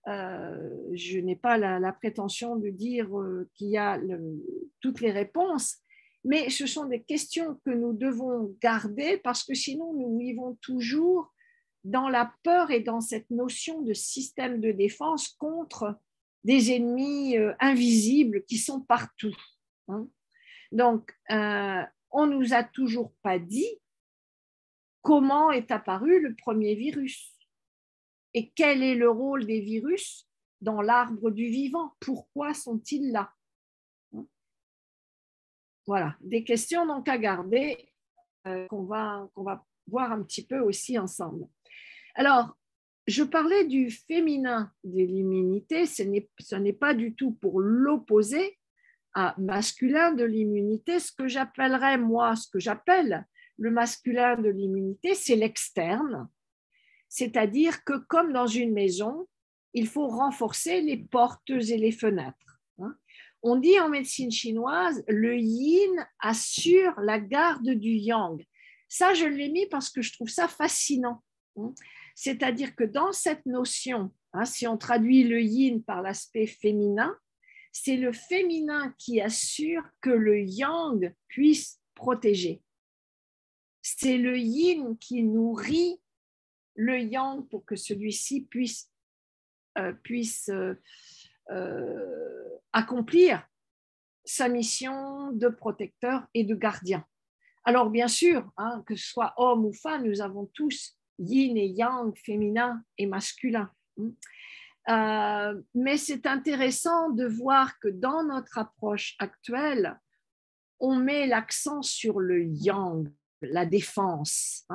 je n'ai pas la prétention de dire qu'il y a toutes les réponses, mais ce sont des questions que nous devons garder parce que sinon nous vivons toujours dans la peur et dans cette notion de système de défense contre des ennemis invisibles qui sont partout. Donc, on ne nous a toujours pas dit comment est apparu le premier virus et quel est le rôle des virus dans l'arbre du vivant. Pourquoi sont-ils là? Voilà, des questions donc à garder qu'on va voir un petit peu aussi ensemble. Alors, je parlais du féminin de l'immunité, ce n'est pas du tout pour l'opposer à masculin de l'immunité. Ce que j'appelle le masculin de l'immunité, c'est l'externe. C'est-à-dire que comme dans une maison, il faut renforcer les portes et les fenêtres. On dit en médecine chinoise, le yin assure la garde du yang. Ça, je l'ai mis parce que je trouve ça fascinant. C'est-à-dire que dans cette notion, si on traduit le yin par l'aspect féminin, c'est le féminin qui assure que le yang puisse protéger. C'est le yin qui nourrit le yang pour que celui-ci puisse accomplir sa mission de protecteur et de gardien. Alors bien sûr, que ce soit homme ou femme, nous avons tous yin et yang, féminin et masculin. Mais c'est intéressant de voir que dans notre approche actuelle, on met l'accent sur le yang, la défense,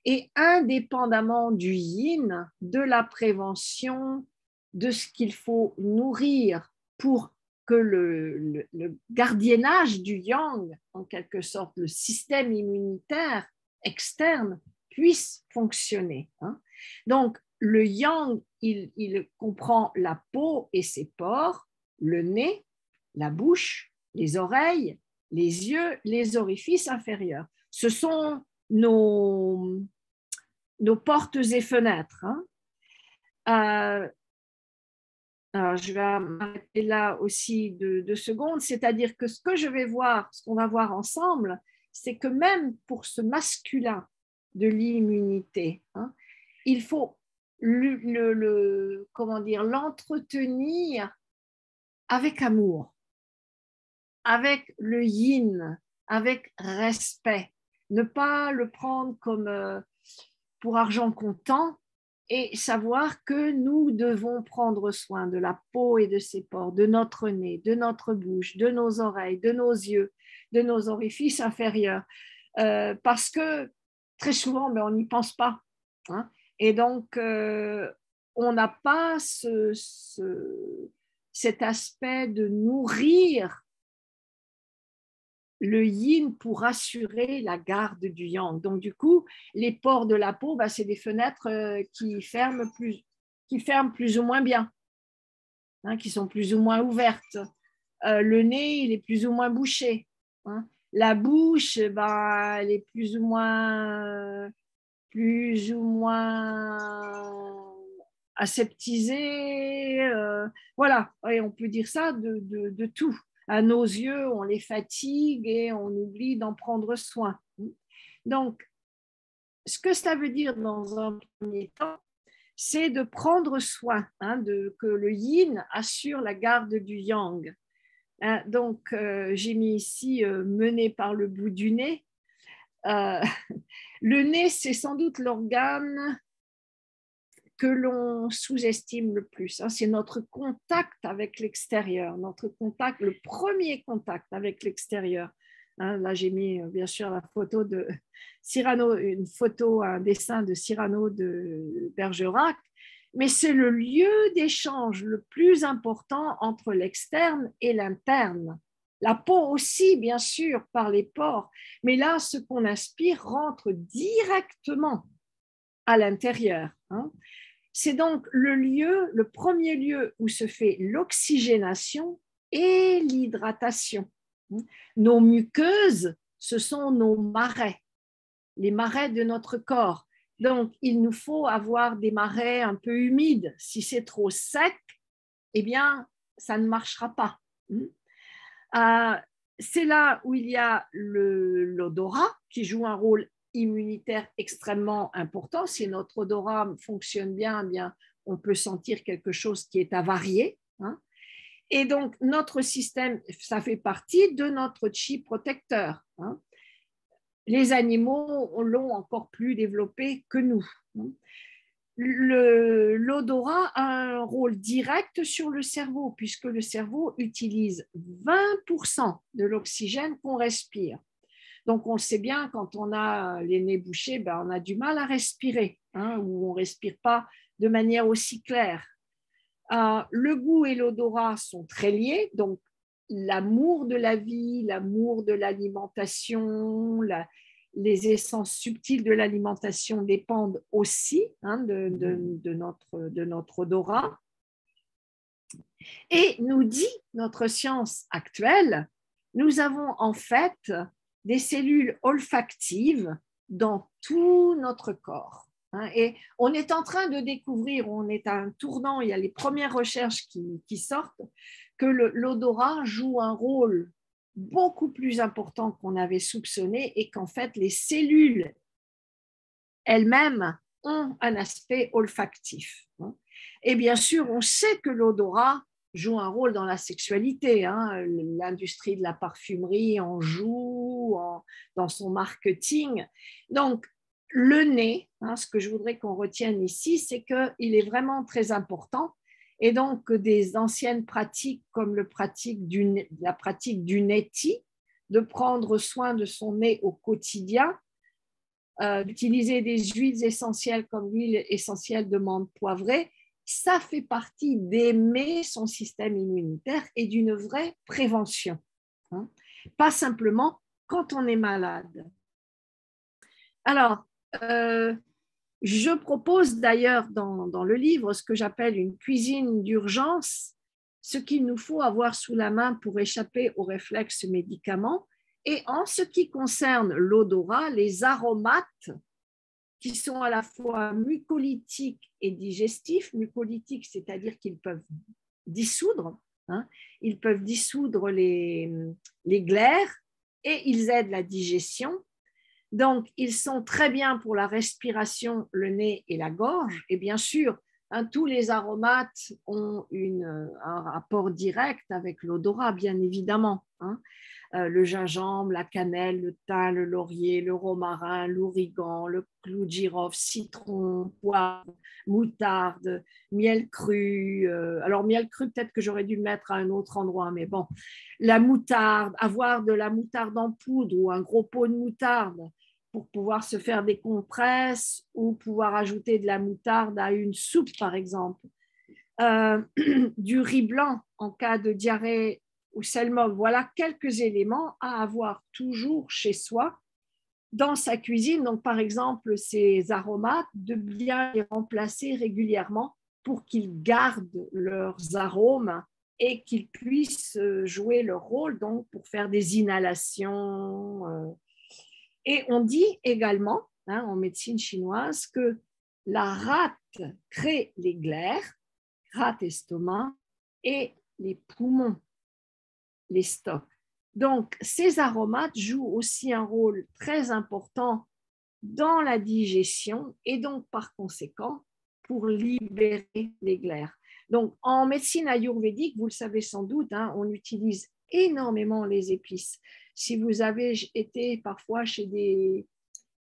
et indépendamment du yin, de la prévention, de ce qu'il faut nourrir pour que le gardiennage du yang, en quelque sorte, le système immunitaire externe, puisse fonctionner. Donc, le yang, il comprend la peau et ses pores, le nez, la bouche, les oreilles, les yeux, les orifices inférieurs. Ce sont nos portes et fenêtres. Alors, je vais m'arrêter là aussi 2 secondes, c'est-à-dire que ce qu'on va voir ensemble, c'est que même pour ce masculin de l'immunité, il faut l'entretenir avec amour, avec le yin, avec respect, ne pas le prendre comme pour argent comptant, et savoir que nous devons prendre soin de la peau et de ses pores, de notre nez, de notre bouche, de nos oreilles, de nos yeux, de nos orifices inférieurs, parce que très souvent, on n'y pense pas. Et donc, on n'a pas cet aspect de nourrir le yin pour assurer la garde du yang. Donc, du coup, les pores de la peau, c'est des fenêtres qui ferment plus ou moins bien, qui sont plus ou moins ouvertes. Le nez, il est plus ou moins bouché. La bouche, elle est plus ou moins aseptisée. Voilà, et on peut dire ça de tout. À nos yeux, on les fatigue et on oublie d'en prendre soin. Donc, ce que ça veut dire dans un premier temps, c'est de prendre soin, que le yin assure la garde du yang. Donc, j'ai mis ici mené par le bout du nez. Le nez, c'est sans doute l'organe que l'on sous-estime le plus. C'est notre contact avec l'extérieur, le premier contact avec l'extérieur. Là, j'ai mis bien sûr la photo de Cyrano, un dessin de Cyrano de Bergerac, mais c'est le lieu d'échange le plus important entre l'externe et l'interne. La peau aussi, bien sûr, par les pores, mais là, ce qu'on inspire rentre directement à l'intérieur. C'est donc le premier lieu où se fait l'oxygénation et l'hydratation. Nos muqueuses, ce sont nos marais, les marais de notre corps. Donc, il nous faut avoir des marais un peu humides. Si c'est trop sec, eh bien, ça ne marchera pas. C'est là où il y a l'odorat qui joue un rôle immunitaire extrêmement important. Si notre odorat fonctionne bien, eh bien, on peut sentir quelque chose qui est avarié. Et donc, notre système, ça fait partie de notre chi protecteur. Les animaux l'ont encore plus développé que nous. L'odorat a un rôle direct sur le cerveau, puisque le cerveau utilise 20% de l'oxygène qu'on respire. Donc, on le sait bien, quand on a les nez bouchés, on a du mal à respirer, ou on ne respire pas de manière aussi claire. Le goût et l'odorat sont très liés, donc l'amour de la vie, l'amour de l'alimentation, les essences subtiles de l'alimentation dépendent aussi de notre odorat. Et nous dit notre science actuelle, nous avons en fait des cellules olfactives dans tout notre corps. hein. Et on est en train de découvrir, on est à un tournant, il y a les premières recherches qui sortent, que l'odorat joue un rôle beaucoup plus important qu'on avait soupçonné et qu'en fait, les cellules elles-mêmes ont un aspect olfactif. Et bien sûr, on sait que l'odorat joue un rôle dans la sexualité. L'industrie de la parfumerie en joue dans son marketing. Donc, le nez, ce que je voudrais qu'on retienne ici, c'est qu'il est vraiment très important. Et donc, des anciennes pratiques comme la pratique du neti, de prendre soin de son nez au quotidien, d'utiliser des huiles essentielles comme l'huile essentielle de menthe poivrée, ça fait partie d'aimer son système immunitaire et d'une vraie prévention. Pas simplement quand on est malade. Alors, je propose d'ailleurs dans le livre ce que j'appelle une cuisine d'urgence, ce qu'il nous faut avoir sous la main pour échapper aux réflexes médicaments. Et en ce qui concerne l'odorat, les aromates qui sont à la fois mucolytiques et digestifs. Mucolytiques, c'est-à-dire qu'ils peuvent dissoudre, ils peuvent dissoudre les glaires et ils aident la digestion. Donc, ils sont très bien pour la respiration, le nez et la gorge. Et bien sûr, tous les aromates ont un rapport direct avec l'odorat, bien évidemment. Le gingembre, la cannelle, le thym, le laurier, le romarin, l'origan, le clou de girofle, citron, poivre, moutarde, miel cru. Alors, miel cru, peut-être que j'aurais dû le mettre à un autre endroit, mais bon. La moutarde, avoir de la moutarde en poudre ou un gros pot de moutarde pour pouvoir se faire des compresses ou pouvoir ajouter de la moutarde à une soupe, par exemple. Du riz blanc en cas de diarrhée ou selmol. Voilà quelques éléments à avoir toujours chez soi dans sa cuisine. Donc, par exemple, ces aromates, de bien les remplacer régulièrement pour qu'ils gardent leurs arômes et qu'ils puissent jouer leur rôle donc, pour faire des inhalations. Et on dit également, en médecine chinoise, que la rate crée les glaires, rate estomac, et les poumons, les stocks. Donc, ces aromates jouent aussi un rôle très important dans la digestion et donc, par conséquent, pour libérer les glaires. Donc, en médecine ayurvédique, vous le savez sans doute, on utilise énormément les épices. Si vous avez été parfois chez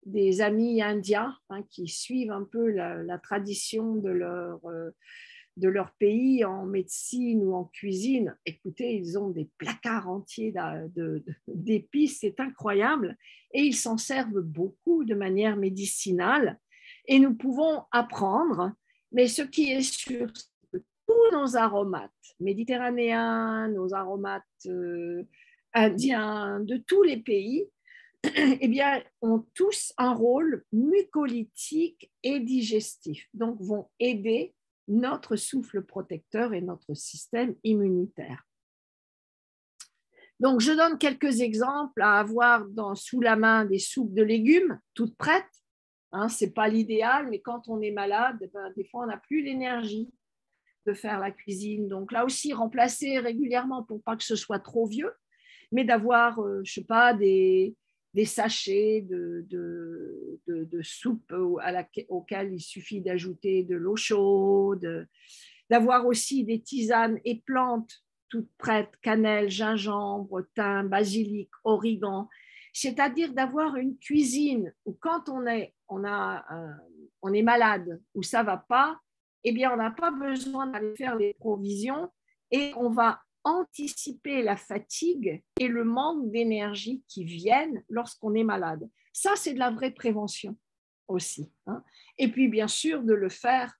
des amis indiens qui suivent un peu la tradition de leur pays en médecine ou en cuisine, écoutez, ils ont des placards entiers d'épices, c'est incroyable, et ils s'en servent beaucoup de manière médicinale, et nous pouvons apprendre, mais ce qui est sûr, tous nos aromates méditerranéens, nos aromates indiens, de tous les pays, eh bien, ont tous un rôle mucolytique et digestif, donc vont aider notre souffle protecteur et notre système immunitaire. Donc, je donne quelques exemples à avoir sous la main des soupes de légumes toutes prêtes. Ce n'est pas l'idéal, mais quand on est malade, des fois, on n'a plus l'énergie de faire la cuisine. Donc, là aussi, remplacer régulièrement pour pas que ce soit trop vieux, mais d'avoir, je ne sais pas, des sachets de soupe auxquels il suffit d'ajouter de l'eau chaude, d'avoir aussi des tisanes et plantes toutes prêtes, cannelle, gingembre, thym, basilic, origan, c'est-à-dire d'avoir une cuisine où quand on est malade, où ça ne va pas, eh bien, on n'a pas besoin d'aller faire les provisions et on va anticiper la fatigue et le manque d'énergie qui viennent lorsqu'on est malade. Ça, c'est de la vraie prévention aussi. Et puis, bien sûr, de le faire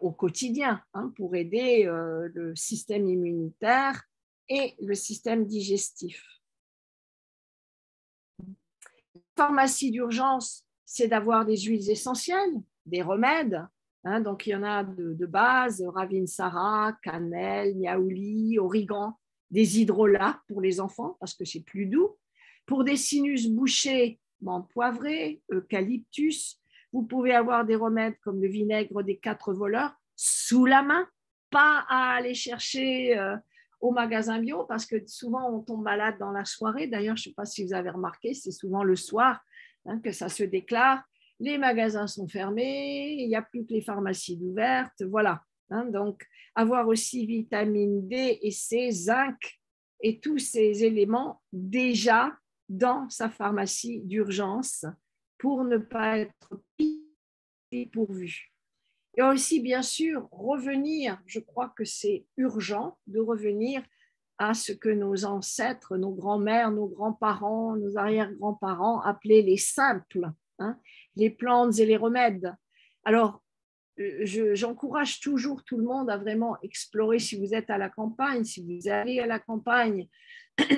au quotidien pour aider le système immunitaire et le système digestif. La pharmacie d'urgence, c'est d'avoir des huiles essentielles, des remèdes. Donc, il y en a de base, Ravinsara, cannelle, niaouli, origan, des hydrolats pour les enfants parce que c'est plus doux. Pour des sinus bouchés, menthe poivrée, eucalyptus. Vous pouvez avoir des remèdes comme le vinaigre des 4 voleurs sous la main, pas à aller chercher au magasin bio, parce que souvent on tombe malade dans la soirée. D'ailleurs, je ne sais pas si vous avez remarqué, c'est souvent le soir que ça se déclare. Les magasins sont fermés, il n'y a plus que les pharmacies ouvertes, voilà. Donc, avoir aussi vitamine D et C, zinc et tous ces éléments déjà dans sa pharmacie d'urgence pour ne pas être dépourvu. Et aussi, bien sûr, revenir, je crois que c'est urgent de revenir à ce que nos ancêtres, nos grands-mères, nos grands-parents, nos arrière-grands-parents appelaient les simples, les plantes et les remèdes. Alors, j'encourage toujours tout le monde à vraiment explorer, si vous êtes à la campagne, si vous allez à la campagne,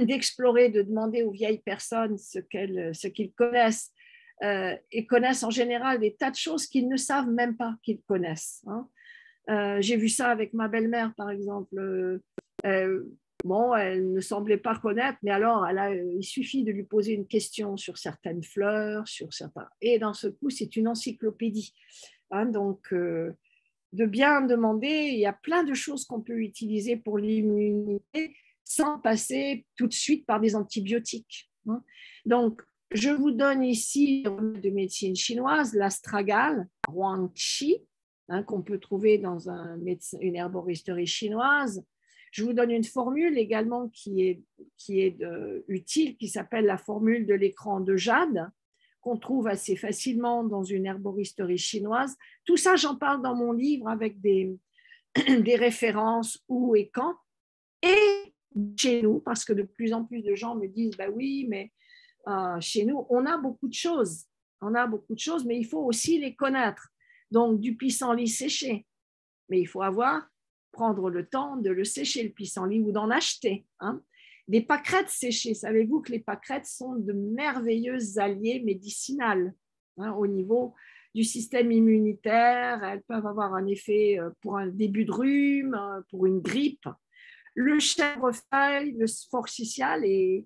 d'explorer, de demander aux vieilles personnes ce qu'ils connaissent, et connaissent en général des tas de choses qu'ils ne savent même pas qu'ils connaissent. J'ai vu ça avec ma belle-mère, par exemple. Bon, elle ne semblait pas connaître, mais alors il suffit de lui poser une question sur certaines fleurs, sur certains, et dans ce coup, c'est une encyclopédie. Donc, de bien demander, il y a plein de choses qu'on peut utiliser pour l'immunité sans passer tout de suite par des antibiotiques. Donc, je vous donne ici de médecine chinoise, l'astragale, Huangqi, qu'on peut trouver dans une herboristerie chinoise. Je vous donne une formule également qui est utile, qui s'appelle la formule de l'écran de jade, qu'on trouve assez facilement dans une herboristerie chinoise. Tout ça, j'en parle dans mon livre avec des références où et quand. Et chez nous, parce que de plus en plus de gens me disent, bah oui, mais chez nous, on a beaucoup de choses. On a beaucoup de choses, mais il faut aussi les connaître. Donc, du pissenlit séché. Mais il faut prendre le temps de le sécher, le pissenlit, ou d'en acheter. Des pâquerettes séchées. Savez-vous que les pâquerettes sont de merveilleux alliés médicinales au niveau du système immunitaire. Elles peuvent avoir un effet pour un début de rhume, pour une grippe. Le chèvrefeuille, le forsythia, les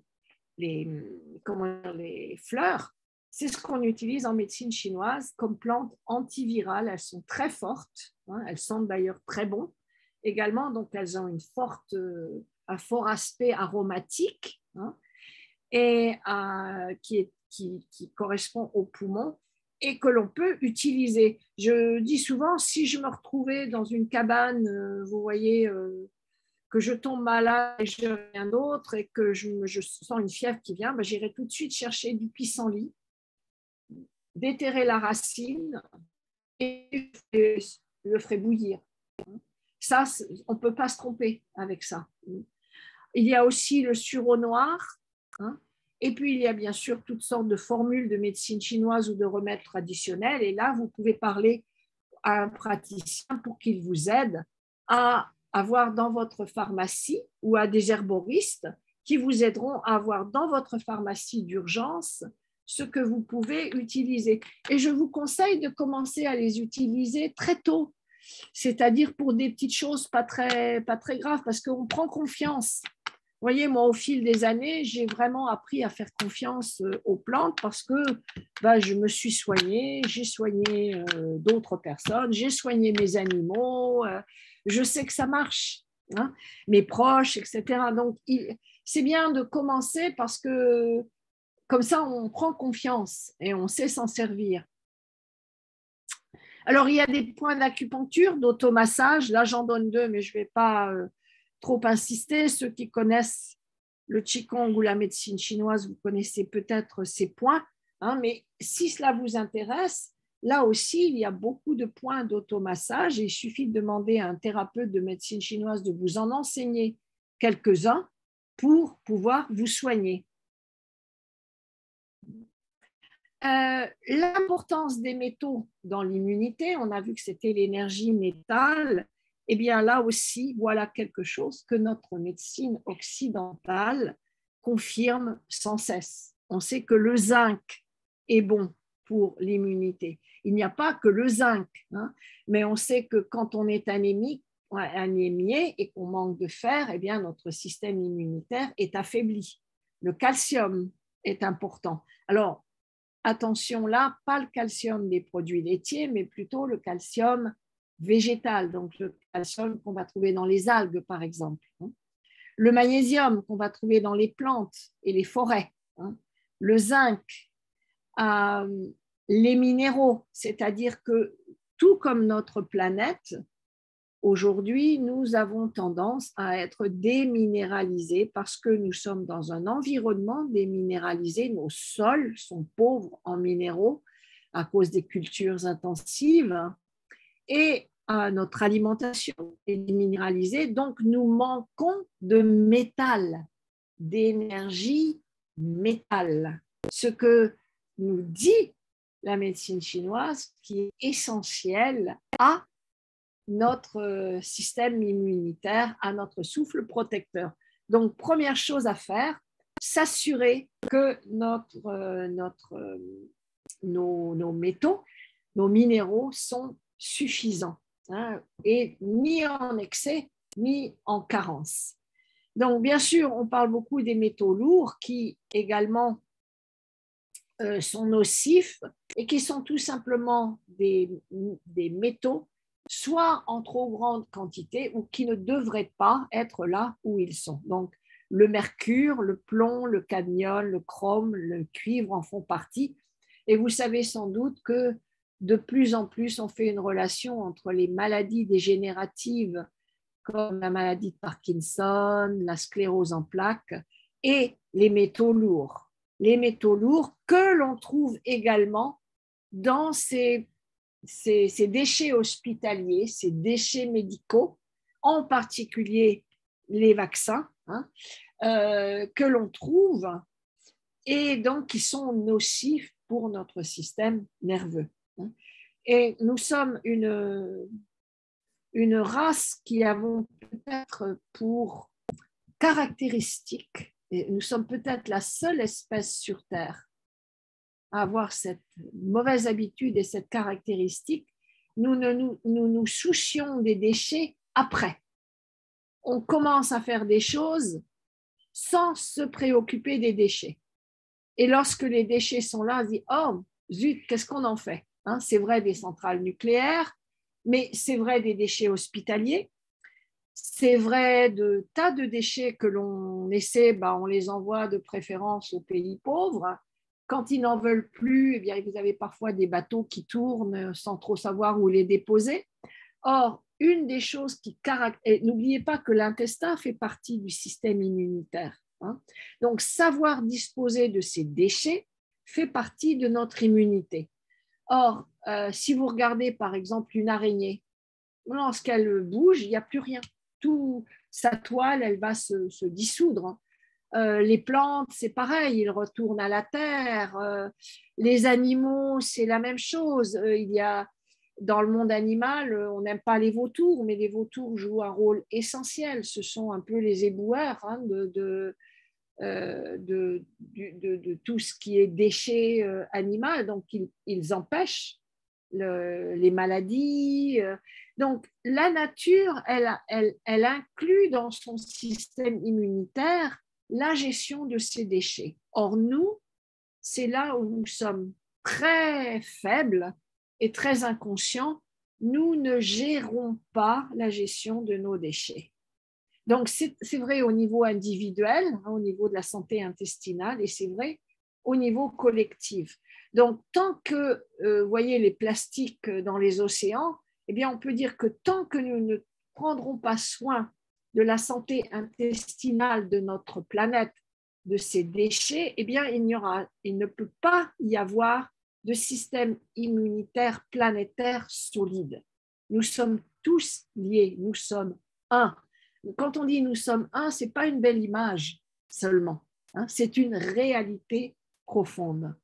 fleurs, c'est ce qu'on utilise en médecine chinoise comme plantes antivirales. Elles sont très fortes, elles sentent d'ailleurs très bon également, donc elles ont un fort aspect aromatique et qui correspond aux poumons et que l'on peut utiliser. Je dis souvent, si je me retrouvais dans une cabane, vous voyez, que je tombe malade et je n'ai rien d'autre et que je sens une fièvre qui vient, j'irai tout de suite chercher du pissenlit, déterrer la racine et le ferai bouillir. Ça, on ne peut pas se tromper avec ça. Il y a aussi le sureau noir, et puis il y a bien sûr toutes sortes de formules de médecine chinoise ou de remèdes traditionnels, et là, vous pouvez parler à un praticien pour qu'il vous aide à avoir dans votre pharmacie ou à des herboristes qui vous aideront à avoir dans votre pharmacie d'urgence ce que vous pouvez utiliser. Et je vous conseille de commencer à les utiliser très tôt, c'est-à-dire pour des petites choses pas très graves, parce qu'on prend confiance. Vous voyez, moi, au fil des années, j'ai vraiment appris à faire confiance aux plantes parce que je me suis soignée, j'ai soigné d'autres personnes, j'ai soigné mes animaux, je sais que ça marche, mes proches, etc. Donc, c'est bien de commencer parce que comme ça, on prend confiance et on sait s'en servir. Alors, il y a des points d'acupuncture, d'automassage. Là, j'en donne 2, mais je ne vais pas trop insister. Ceux qui connaissent le Qigong ou la médecine chinoise, vous connaissez peut-être ces points. Mais si cela vous intéresse, là aussi, il y a beaucoup de points d'automassage. Et il suffit de demander à un thérapeute de médecine chinoise de vous en enseigner quelques-uns pour pouvoir vous soigner. L'importance des métaux dans l'immunité, on a vu que c'était l'énergie métal, et bien là aussi, voilà quelque chose que notre médecine occidentale confirme sans cesse. On sait que le zinc est bon pour l'immunité. Il n'y a pas que le zinc, mais on sait que quand on est anémié et qu'on manque de fer, eh bien notre système immunitaire est affaibli. Le calcium est important. Alors, attention là, pas le calcium des produits laitiers, mais plutôt le calcium végétal, donc le calcium qu'on va trouver dans les algues, par exemple. Le magnésium qu'on va trouver dans les plantes et les forêts. Le zinc, les minéraux, c'est-à-dire que tout comme notre planète, aujourd'hui, nous avons tendance à être déminéralisés parce que nous sommes dans un environnement déminéralisé. Nos sols sont pauvres en minéraux à cause des cultures intensives et notre alimentation est déminéralisée. Donc, nous manquons de métal, d'énergie métal. Ce que nous dit la médecine chinoise, qui est essentiel à notre système immunitaire, à notre souffle protecteur. Donc, première chose à faire, s'assurer que nos métaux, nos minéraux sont suffisants, et ni en excès, ni en carence. Donc, bien sûr, on parle beaucoup des métaux lourds qui également sont nocifs et qui sont tout simplement des métaux soit en trop grande quantité ou qui ne devraient pas être là où ils sont. Donc, le mercure, le plomb, le cadmium, le chrome, le cuivre en font partie. Et vous savez sans doute que de plus en plus, on fait une relation entre les maladies dégénératives comme la maladie de Parkinson, la sclérose en plaques et les métaux lourds. Les métaux lourds que l'on trouve également dans ces déchets hospitaliers, ces déchets médicaux, en particulier les vaccins, que l'on trouve et donc qui sont nocifs pour notre système nerveux. Et nous sommes une race qui avons peut-être pour caractéristique, et nous sommes peut-être la seule espèce sur Terre à avoir cette mauvaise habitude et cette caractéristique, nous nous soucions des déchets après. On commence à faire des choses sans se préoccuper des déchets. Et lorsque les déchets sont là, on se dit « Oh, zut, qu'est-ce qu'on en fait ?» C'est vrai des centrales nucléaires, mais c'est vrai des déchets hospitaliers, c'est vrai de tas de déchets que l'on essaie, on les envoie de préférence aux pays pauvres. Quand ils n'en veulent plus, eh bien, vous avez parfois des bateaux qui tournent sans trop savoir où les déposer. Or, une des choses qui caractérise, n'oubliez pas que l'intestin fait partie du système immunitaire. Donc, savoir disposer de ces déchets fait partie de notre immunité. Or, si vous regardez par exemple une araignée, lorsqu'elle bouge, il n'y a plus rien. Tout sa toile, elle va se dissoudre. Les plantes, c'est pareil, ils retournent à la terre. Les animaux, c'est la même chose. Il y a, dans le monde animal, on n'aime pas les vautours, mais les vautours jouent un rôle essentiel. Ce sont un peu les éboueurs de tout ce qui est déchets animaux. Donc, ils empêchent les maladies. Donc, la nature, elle inclut dans son système immunitaire la gestion de ces déchets. Or, nous, c'est là où nous sommes très faibles et très inconscients. Nous ne gérons pas la gestion de nos déchets. Donc, c'est vrai au niveau individuel, au niveau de la santé intestinale, et c'est vrai au niveau collectif. Donc, tant que, vous voyez, les plastiques dans les océans, eh bien, on peut dire que tant que nous ne prendrons pas soin de la santé intestinale de notre planète, de ces déchets, eh bien, il ne peut pas y avoir de système immunitaire planétaire solide. Nous sommes tous liés, nous sommes un. Quand on dit nous sommes un, ce n'est pas une belle image seulement, c'est une réalité profonde.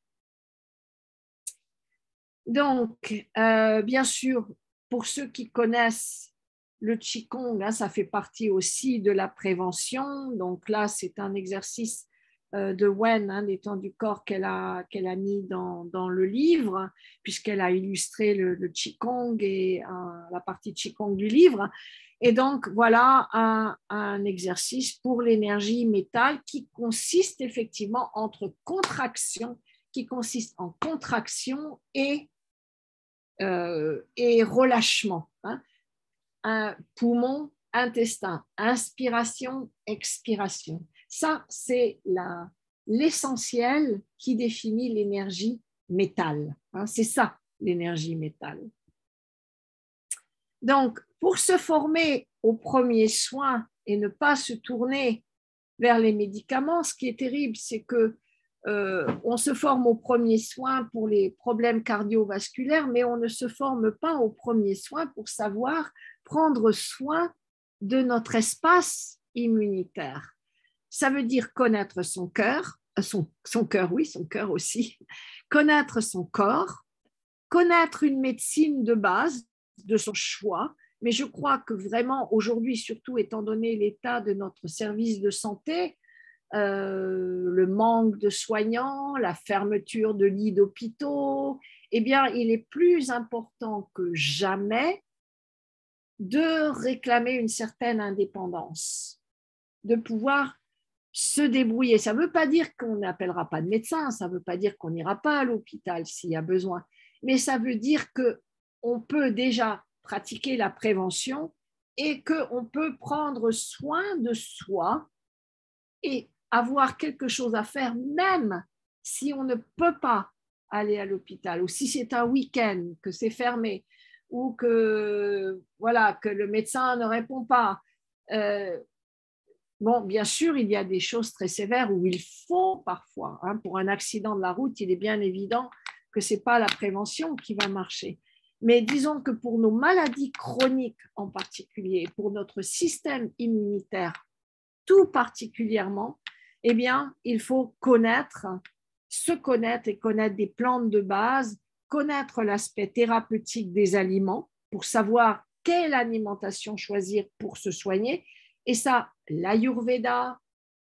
Donc, bien sûr, pour ceux qui connaissent le Qigong, ça fait partie aussi de la prévention. Donc là, c'est un exercice de Wen, l'étang du corps qu'elle a mis dans le livre, puisqu'elle a illustré le Qigong et la partie Qigong du livre. Et donc, voilà un exercice pour l'énergie métal qui consiste effectivement entre contraction, qui consiste en contraction et relâchement. Hein. Un poumon, intestin, inspiration, expiration. Ça, c'est l'essentiel qui définit l'énergie métal. Hein. C'est ça, l'énergie métal. Donc, pour se former aux premiers soins et ne pas se tourner vers les médicaments, ce qui est terrible, c'est que on se forme aux premiers soins pour les problèmes cardiovasculaires, mais on ne se forme pas aux premiers soins pour savoir prendre soin de notre espace immunitaire. Ça veut dire connaître son cœur, son cœur, oui, son cœur aussi, connaître son corps, connaître une médecine de base de son choix, mais je crois que vraiment aujourd'hui, surtout étant donné l'état de notre service de santé, le manque de soignants, la fermeture de lits d'hôpitaux, eh bien, il est plus important que jamais de réclamer une certaine indépendance, de pouvoir se débrouiller. Ça ne veut pas dire qu'on n'appellera pas de médecin, ça ne veut pas dire qu'on n'ira pas à l'hôpital s'il y a besoin, mais ça veut dire qu'on peut déjà pratiquer la prévention et qu'on peut prendre soin de soi et avoir quelque chose à faire, même si on ne peut pas aller à l'hôpital, ou si c'est un week-end, que c'est fermé, ou que, voilà, que le médecin ne répond pas. Bon, bien sûr, il y a des choses très sévères où il faut parfois, hein, pour un accident de la route, il est bien évident que ce n'est pas la prévention qui va marcher. Mais disons que pour nos maladies chroniques en particulier, pour notre système immunitaire tout particulièrement, eh bien, il faut se connaître et connaître des plantes de base, connaître l'aspect thérapeutique des aliments pour savoir quelle alimentation choisir pour se soigner. Et ça, l'Ayurveda,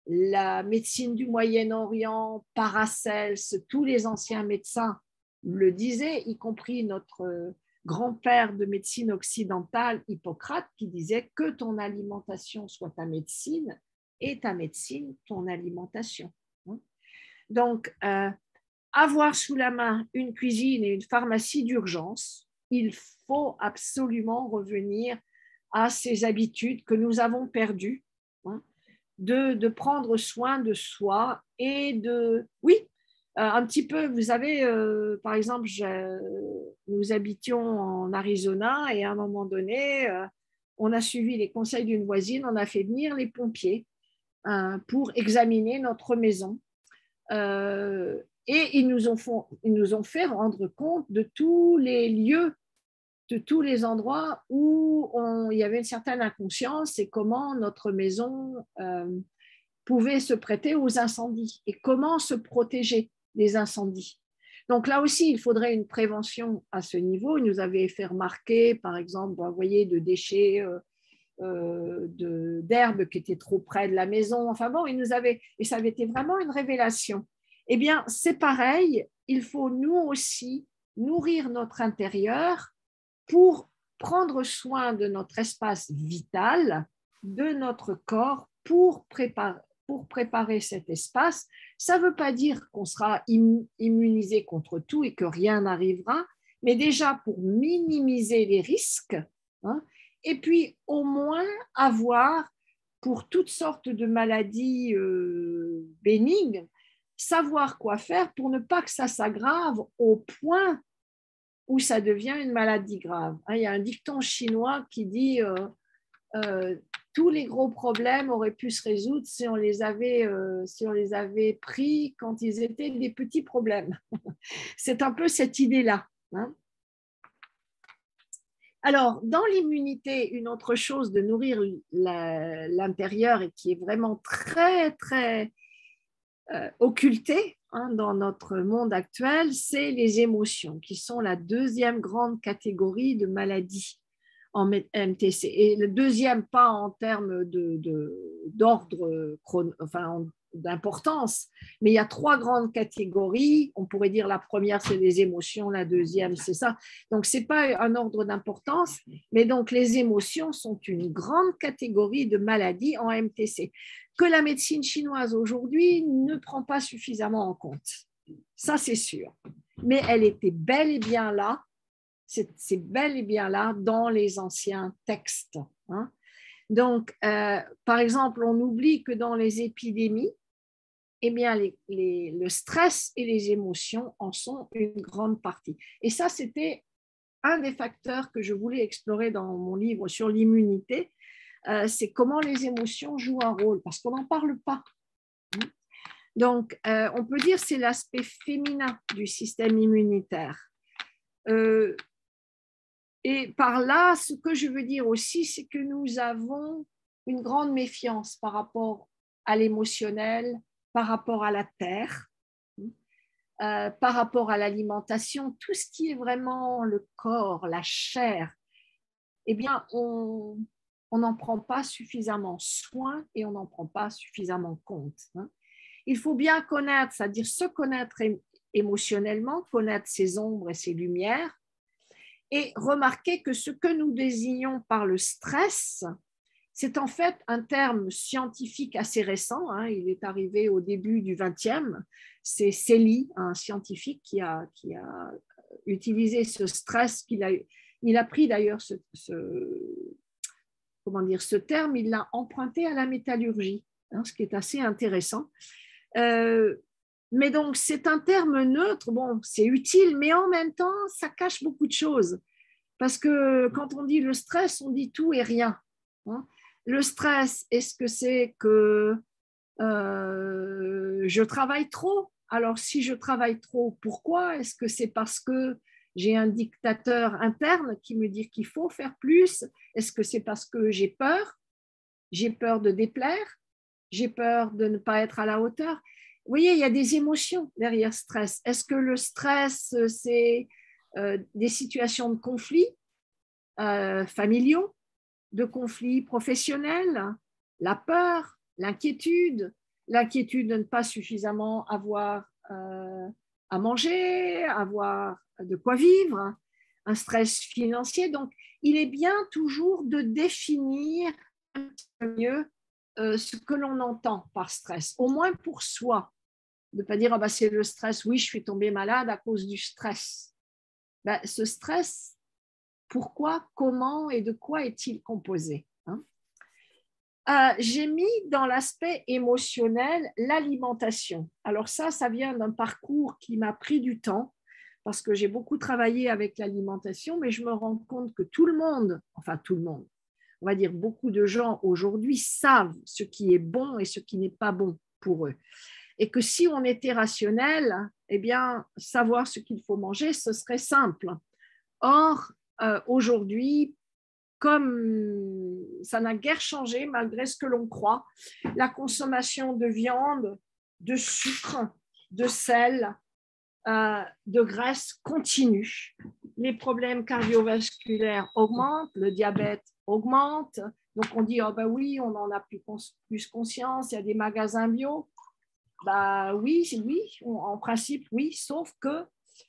la médecine du Moyen-Orient, Paracels, tous les anciens médecins le disaient, y compris notre grand-père de médecine occidentale, Hippocrate, qui disait que ton alimentation soit ta médecine et ta médecine ton alimentation. Donc, avoir sous la main une cuisine et une pharmacie d'urgence, il faut absolument revenir à ces habitudes que nous avons perdues, hein, de prendre soin de soi et de... Oui, un petit peu, vous savez, par exemple, nous habitions en Arizona et à un moment donné, on a suivi les conseils d'une voisine, on a fait venir les pompiers pour examiner notre maison. Et ils nous ont fait rendre compte de tous les lieux, de tous les endroits où il y avait une certaine inconscience et comment notre maison pouvait se prêter aux incendies et comment se protéger des incendies. Donc là aussi, il faudrait une prévention à ce niveau. Ils nous avaient fait remarquer, par exemple, vous voyez, de déchets d'herbes qui étaient trop près de la maison. Enfin bon, et ça avait été vraiment une révélation. Eh bien, c'est pareil, il faut nous aussi nourrir notre intérieur pour prendre soin de notre espace vital, de notre corps, pour préparer cet espace. Ça ne veut pas dire qu'on sera immunisé contre tout et que rien n'arrivera, mais déjà pour minimiser les risques, hein, et puis au moins avoir, pour toutes sortes de maladies bénignes, savoir quoi faire pour ne pas que ça s'aggrave au point où ça devient une maladie grave. Il y a un dicton chinois qui dit tous les gros problèmes auraient pu se résoudre si on les avait pris quand ils étaient des petits problèmes. C'est un peu cette idée-là. Hein. Alors, dans l'immunité, une autre chose de nourrir l'intérieur et qui est vraiment très, très occultée, hein, dans notre monde actuel, c'est les émotions, qui sont la deuxième grande catégorie de maladies en MTC. Et le deuxième, pas en termes d'ordre, enfin, d'importance, mais il y a trois grandes catégories. On pourrait dire la première, c'est les émotions, la deuxième, c'est ça. Donc, ce n'est pas un ordre d'importance, mais donc les émotions sont une grande catégorie de maladies en MTC que la médecine chinoise aujourd'hui ne prend pas suffisamment en compte. Ça, c'est sûr. Mais elle était bel et bien là, c'est bel et bien là dans les anciens textes. Hein. Donc, par exemple, on oublie que dans les épidémies, eh bien, le stress et les émotions en sont une grande partie. Et ça, c'était un des facteurs que je voulais explorer dans mon livre sur l'immunité, c'est comment les émotions jouent un rôle, parce qu'on n'en parle pas. Donc, on peut dire que c'est l'aspect féminin du système immunitaire. Et par là, ce que je veux dire aussi, c'est que nous avons une grande méfiance par rapport à l'émotionnel, par rapport à la terre, par rapport à l'alimentation, tout ce qui est vraiment le corps, la chair, eh bien, on n'en prend pas suffisamment soin et on n'en prend pas suffisamment compte. Hein. Il faut bien connaître, c'est-à-dire se connaître émotionnellement, connaître ses ombres et ses lumières, et remarquer que ce que nous désignons par le stress, c'est en fait un terme scientifique assez récent, hein, il est arrivé au début du XXe, c'est Selye, un scientifique qui a utilisé ce stress, il a pris d'ailleurs ce terme, il l'a emprunté à la métallurgie, hein, ce qui est assez intéressant. Mais donc, c'est un terme neutre, bon, c'est utile, mais en même temps, ça cache beaucoup de choses. Parce que quand on dit le stress, on dit tout et rien. Hein. Le stress, est-ce que c'est que je travaille trop? Alors, si je travaille trop, pourquoi? Est-ce que c'est parce que j'ai un dictateur interne qui me dit qu'il faut faire plus? Est-ce que c'est parce que j'ai peur? J'ai peur de déplaire? J'ai peur de ne pas être à la hauteur? Vous voyez, il y a des émotions derrière stress. Est-ce que le stress, c'est des situations de conflit familiaux, de conflits professionnels, la peur, l'inquiétude de ne pas suffisamment avoir à manger, avoir de quoi vivre, un stress financier. Donc, il est bien toujours de définir un peu mieux ce que l'on entend par stress, au moins pour soi. De ne pas dire, ah bah, c'est le stress, oui, je suis tombée malade à cause du stress. Ben, ce stress, pourquoi, comment et de quoi est-il composé, hein? J'ai mis dans l'aspect émotionnel l'alimentation. Alors ça vient d'un parcours qui m'a pris du temps parce que j'ai beaucoup travaillé avec l'alimentation, mais je me rends compte que tout le monde, on va dire beaucoup de gens aujourd'hui savent ce qui est bon et ce qui n'est pas bon pour eux. Et que si on était rationnel, eh bien, savoir ce qu'il faut manger, ce serait simple. Or, aujourd'hui, comme ça n'a guère changé malgré ce que l'on croit, la consommation de viande, de sucre, de sel, de graisse continue. Les problèmes cardiovasculaires augmentent, le diabète augmente. Donc on dit, oh ben oui, on en a plus conscience, il y a des magasins bio. Ben oui, en principe, oui, sauf que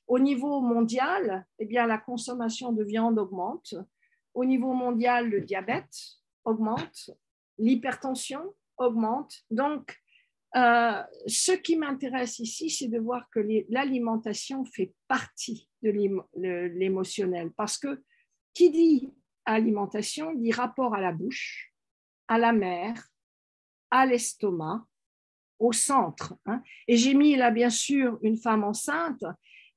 au niveau mondial, eh bien, la consommation de viande augmente. Au niveau mondial, le diabète augmente, l'hypertension augmente. Donc, ce qui m'intéresse ici, c'est de voir que l'alimentation fait partie de l'émotionnel. Parce que qui dit alimentation dit rapport à la bouche, à la mer, à l'estomac, au centre. Hein. Et j'ai mis là, bien sûr, une femme enceinte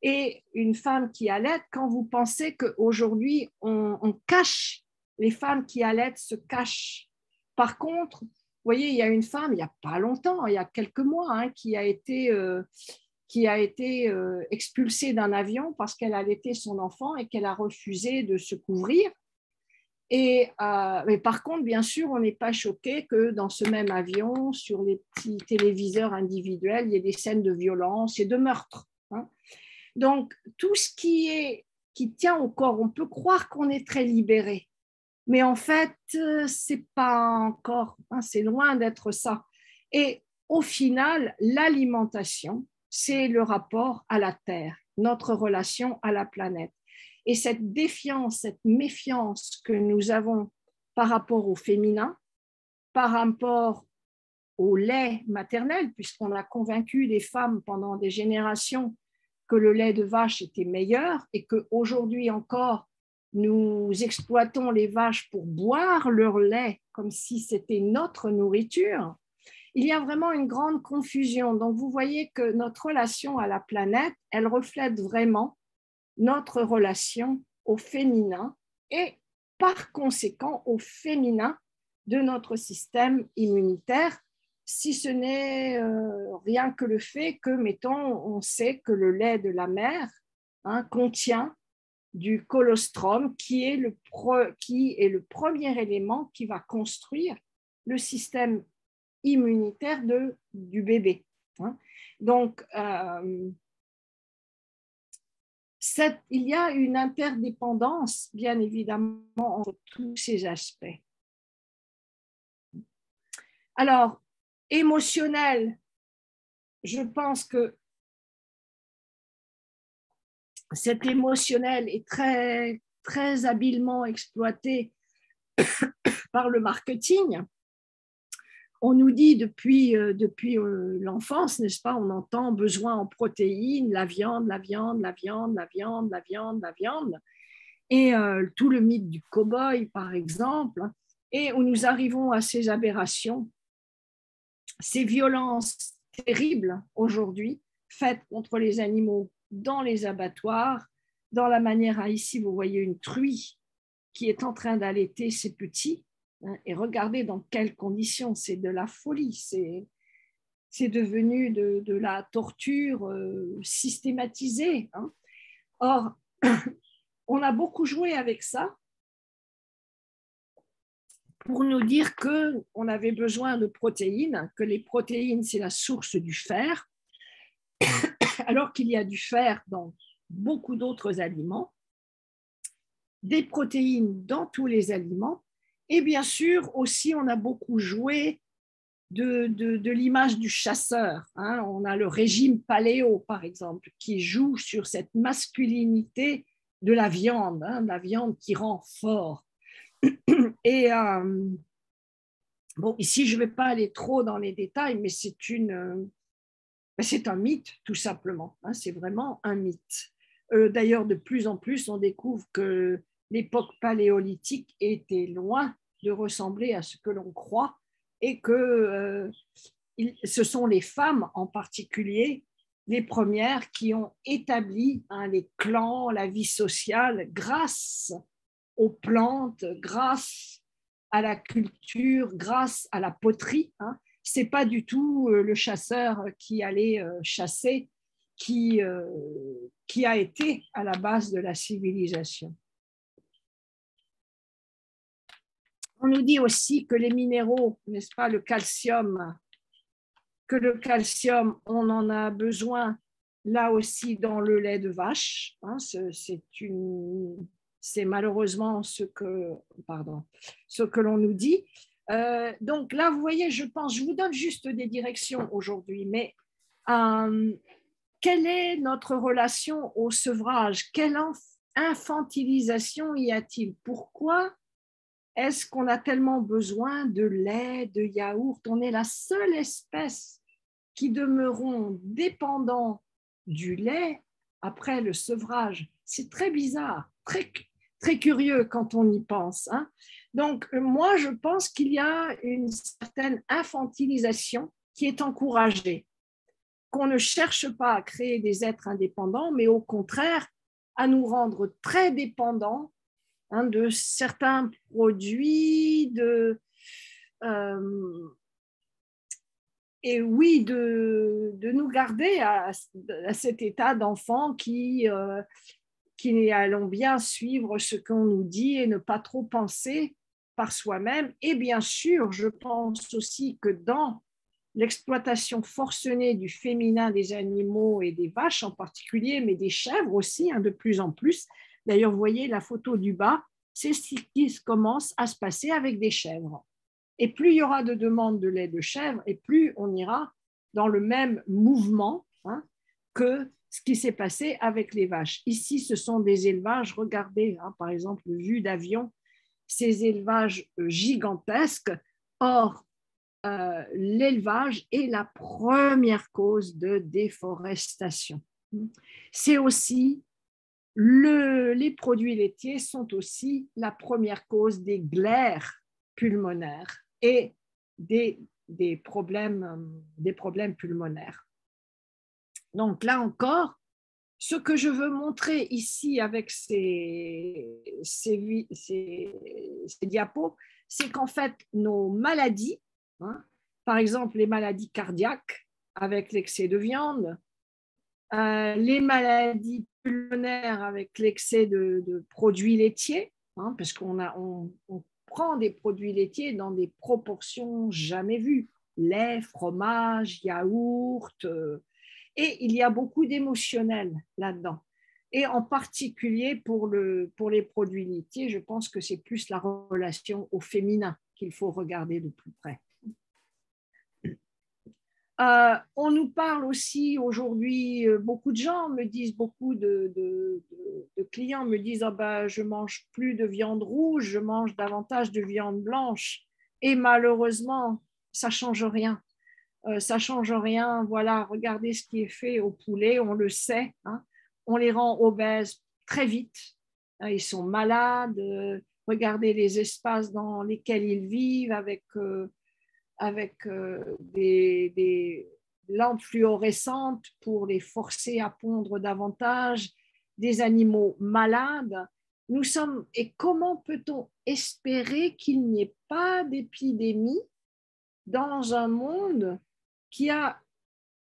et une femme qui allaite, quand vous pensez qu'aujourd'hui, on cache, les femmes qui allaitent se cachent. Par contre, vous voyez, il y a une femme, il n'y a pas longtemps, il y a quelques mois, hein, qui a été expulsée d'un avion parce qu'elle allaitait son enfant et qu'elle a refusé de se couvrir. Mais par contre, bien sûr, on n'est pas choqué que dans ce même avion, sur les petits téléviseurs individuels, il y ait des scènes de violence et de meurtre. Hein. Donc, tout ce qui tient au corps, on peut croire qu'on est très libéré, mais en fait, c'est pas encore, hein, c'est loin d'être ça. Et au final, l'alimentation, c'est le rapport à la Terre, notre relation à la planète. Et cette défiance, cette méfiance que nous avons par rapport au féminin, par rapport au lait maternel, puisqu'on a convaincu les femmes pendant des générations que le lait de vache était meilleur et qu'aujourd'hui encore, nous exploitons les vaches pour boire leur lait comme si c'était notre nourriture. Il y a vraiment une grande confusion. Donc, vous voyez que notre relation à la planète, elle reflète vraiment notre relation au féminin et par conséquent au féminin de notre système immunitaire, si ce n'est rien que le fait que, mettons, on sait que le lait de la mère contient du colostrum qui est le premier élément qui va construire le système immunitaire du bébé. Donc, il y a une interdépendance, bien évidemment, entre tous ces aspects. Alors, émotionnel, je pense que cet émotionnel est très, très habilement exploité par le marketing. On nous dit depuis l'enfance, n'est-ce pas, on entend besoin en protéines, la viande, la viande, la viande, la viande, la viande, la viande, et tout le mythe du cow-boy, par exemple, et où nous arrivons à ces aberrations, ces violences terribles aujourd'hui faites contre les animaux dans les abattoirs, dans la manière, ici vous voyez une truie qui est en train d'allaiter ses petits, et regardez dans quelles conditions, c'est de la folie, c'est devenu de la torture systématisée. Or, on a beaucoup joué avec ça pour nous dire qu'on avait besoin de protéines, que les protéines, c'est la source du fer, alors qu'il y a du fer dans beaucoup d'autres aliments, des protéines dans tous les aliments, et bien sûr aussi on a beaucoup joué de l'image du chasseur. On a le régime paléo, par exemple, qui joue sur cette masculinité de la viande qui rend fort. Et bon, ici je ne vais pas aller trop dans les détails, mais c'est un mythe, tout simplement. C'est vraiment un mythe. D'ailleurs, de plus en plus, on découvre que l'époque paléolithique était loin de ressembler à ce que l'on croit et que ce sont les femmes en particulier les premières qui ont établi les clans, la vie sociale grâce aux plantes, grâce à la culture, grâce à la poterie. Ce n'est pas du tout le chasseur qui allait chasser qui a été à la base de la civilisation. On nous dit aussi que les minéraux, n'est-ce pas, le calcium, on en a besoin là aussi dans le lait de vache. C'est malheureusement ce que l'on nous dit. Donc là, vous voyez, je vous donne juste des directions aujourd'hui, mais quelle est notre relation au sevrage? Quelle infantilisation y a-t-il? Pourquoi est-ce qu'on a tellement besoin de lait, de yaourt? On est la seule espèce qui demeurons dépendants du lait après le sevrage. C'est très bizarre, très, très curieux quand on y pense. Donc, moi, je pense qu'il y a une certaine infantilisation qui est encouragée, qu'on ne cherche pas à créer des êtres indépendants, mais au contraire, à nous rendre très dépendants de certains produits, et oui, de nous garder à cet état d'enfant qui allons bien suivre ce qu'on nous dit et ne pas trop penser par soi-même. Et bien sûr, je pense aussi que dans l'exploitation forcenée du féminin des animaux et des vaches en particulier, mais des chèvres aussi, de plus en plus. D'ailleurs, vous voyez la photo du bas, c'est ce qui commence à se passer avec des chèvres. Et plus il y aura de demandes de lait de chèvre, et plus on ira dans le même mouvement que ce qui s'est passé avec les vaches. Ici, ce sont des élevages, regardez, par exemple, vue d'avion, ces élevages gigantesques. Or, l'élevage est la première cause de déforestation. C'est aussi les produits laitiers sont aussi la première cause des glaires pulmonaires et des problèmes pulmonaires. Donc là encore, ce que je veux montrer ici avec ces diapos, c'est qu'en fait, nos maladies, par exemple les maladies cardiaques avec l'excès de viande, les maladies pulmonaires avec l'excès de produits laitiers, parce qu'on prend des produits laitiers dans des proportions jamais vues, lait, fromage, yaourt, et il y a beaucoup d'émotionnel là-dedans. Et en particulier pour les produits laitiers, je pense que c'est plus la relation au féminin qu'il faut regarder de plus près. On nous parle aussi aujourd'hui, beaucoup de gens me disent, beaucoup de clients me disent oh ben, je mange plus de viande rouge, je mange davantage de viande blanche. Et malheureusement, ça change rien. Ça change rien. Voilà, regardez ce qui est fait au poulet, on le sait. On les rend obèses très vite. Ils sont malades. Regardez les espaces dans lesquels ils vivent avec des lampes fluorescentes pour les forcer à pondre davantage, des animaux malades. Et comment peut-on espérer qu'il n'y ait pas d'épidémie dans un monde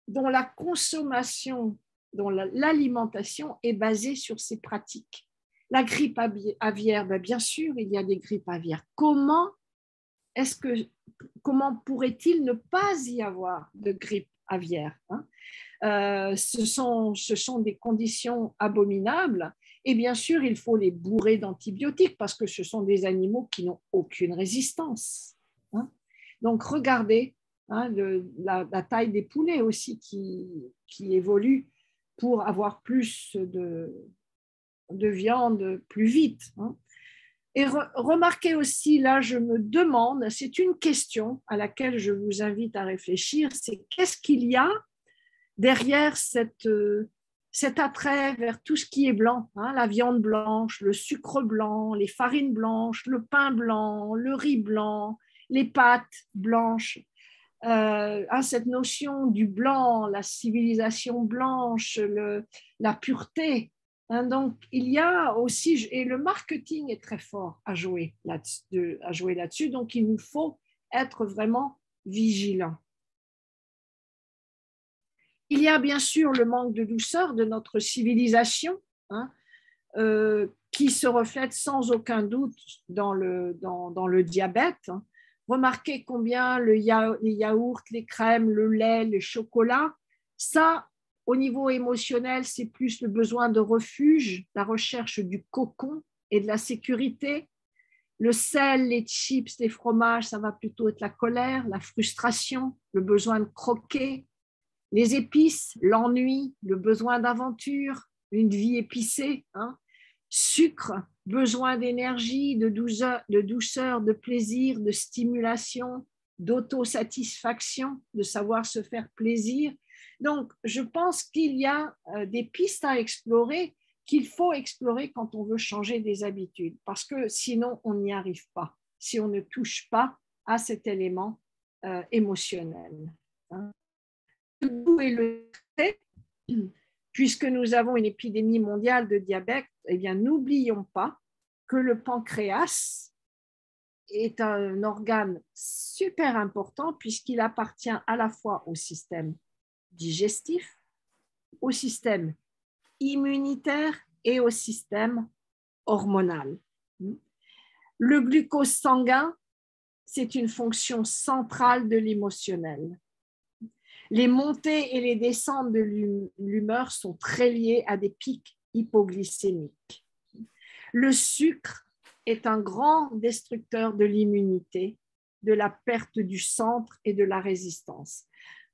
dont la consommation, dont l'alimentation est basée sur ces pratiques? La grippe aviaire, bien sûr, il y a des grippes aviaires. Comment pourrait-il ne pas y avoir de grippe aviaire? Ce sont des conditions abominables. Et bien sûr, il faut les bourrer d'antibiotiques parce que ce sont des animaux qui n'ont aucune résistance. Donc, regardez la taille des poulets aussi qui évolue pour avoir plus de viande plus vite. Et remarquez aussi, là, je me demande, c'est une question à laquelle je vous invite à réfléchir, c'est qu'est-ce qu'il y a derrière cet attrait vers tout ce qui est blanc, la viande blanche, le sucre blanc, les farines blanches, le pain blanc, le riz blanc, les pâtes blanches, cette notion du blanc, la civilisation blanche, la pureté. Donc, il y a aussi, et le marketing est très fort à jouer là-dessus, donc il nous faut être vraiment vigilants. Il y a bien sûr le manque de douceur de notre civilisation, qui se reflète sans aucun doute dans le diabète. Remarquez combien les yaourts, les crèmes, le lait, le chocolat, ça, au niveau émotionnel, c'est plus le besoin de refuge, la recherche du cocon et de la sécurité. Le sel, les chips, les fromages, ça va plutôt être la colère, la frustration, le besoin de croquer. Les épices, l'ennui, le besoin d'aventure, une vie épicée. Sucre, besoin d'énergie, de douceur, de plaisir, de stimulation, d'autosatisfaction, de savoir se faire plaisir. Donc, je pense qu'il y a des pistes à explorer qu'il faut explorer quand on veut changer des habitudes, parce que sinon, on n'y arrive pas, si on ne touche pas à cet élément émotionnel. Le goût et le trait, puisque nous avons une épidémie mondiale de diabète, eh bien, n'oublions pas que le pancréas est un organe super important puisqu'il appartient à la fois au système digestif, au système immunitaire et au système hormonal. Le glucose sanguin, c'est une fonction centrale de l'émotionnel. Les montées et les descentes de l'humeur sont très liées à des pics hypoglycémiques. Le sucre est un grand destructeur de l'immunité, de la perte du centre et de la résistance.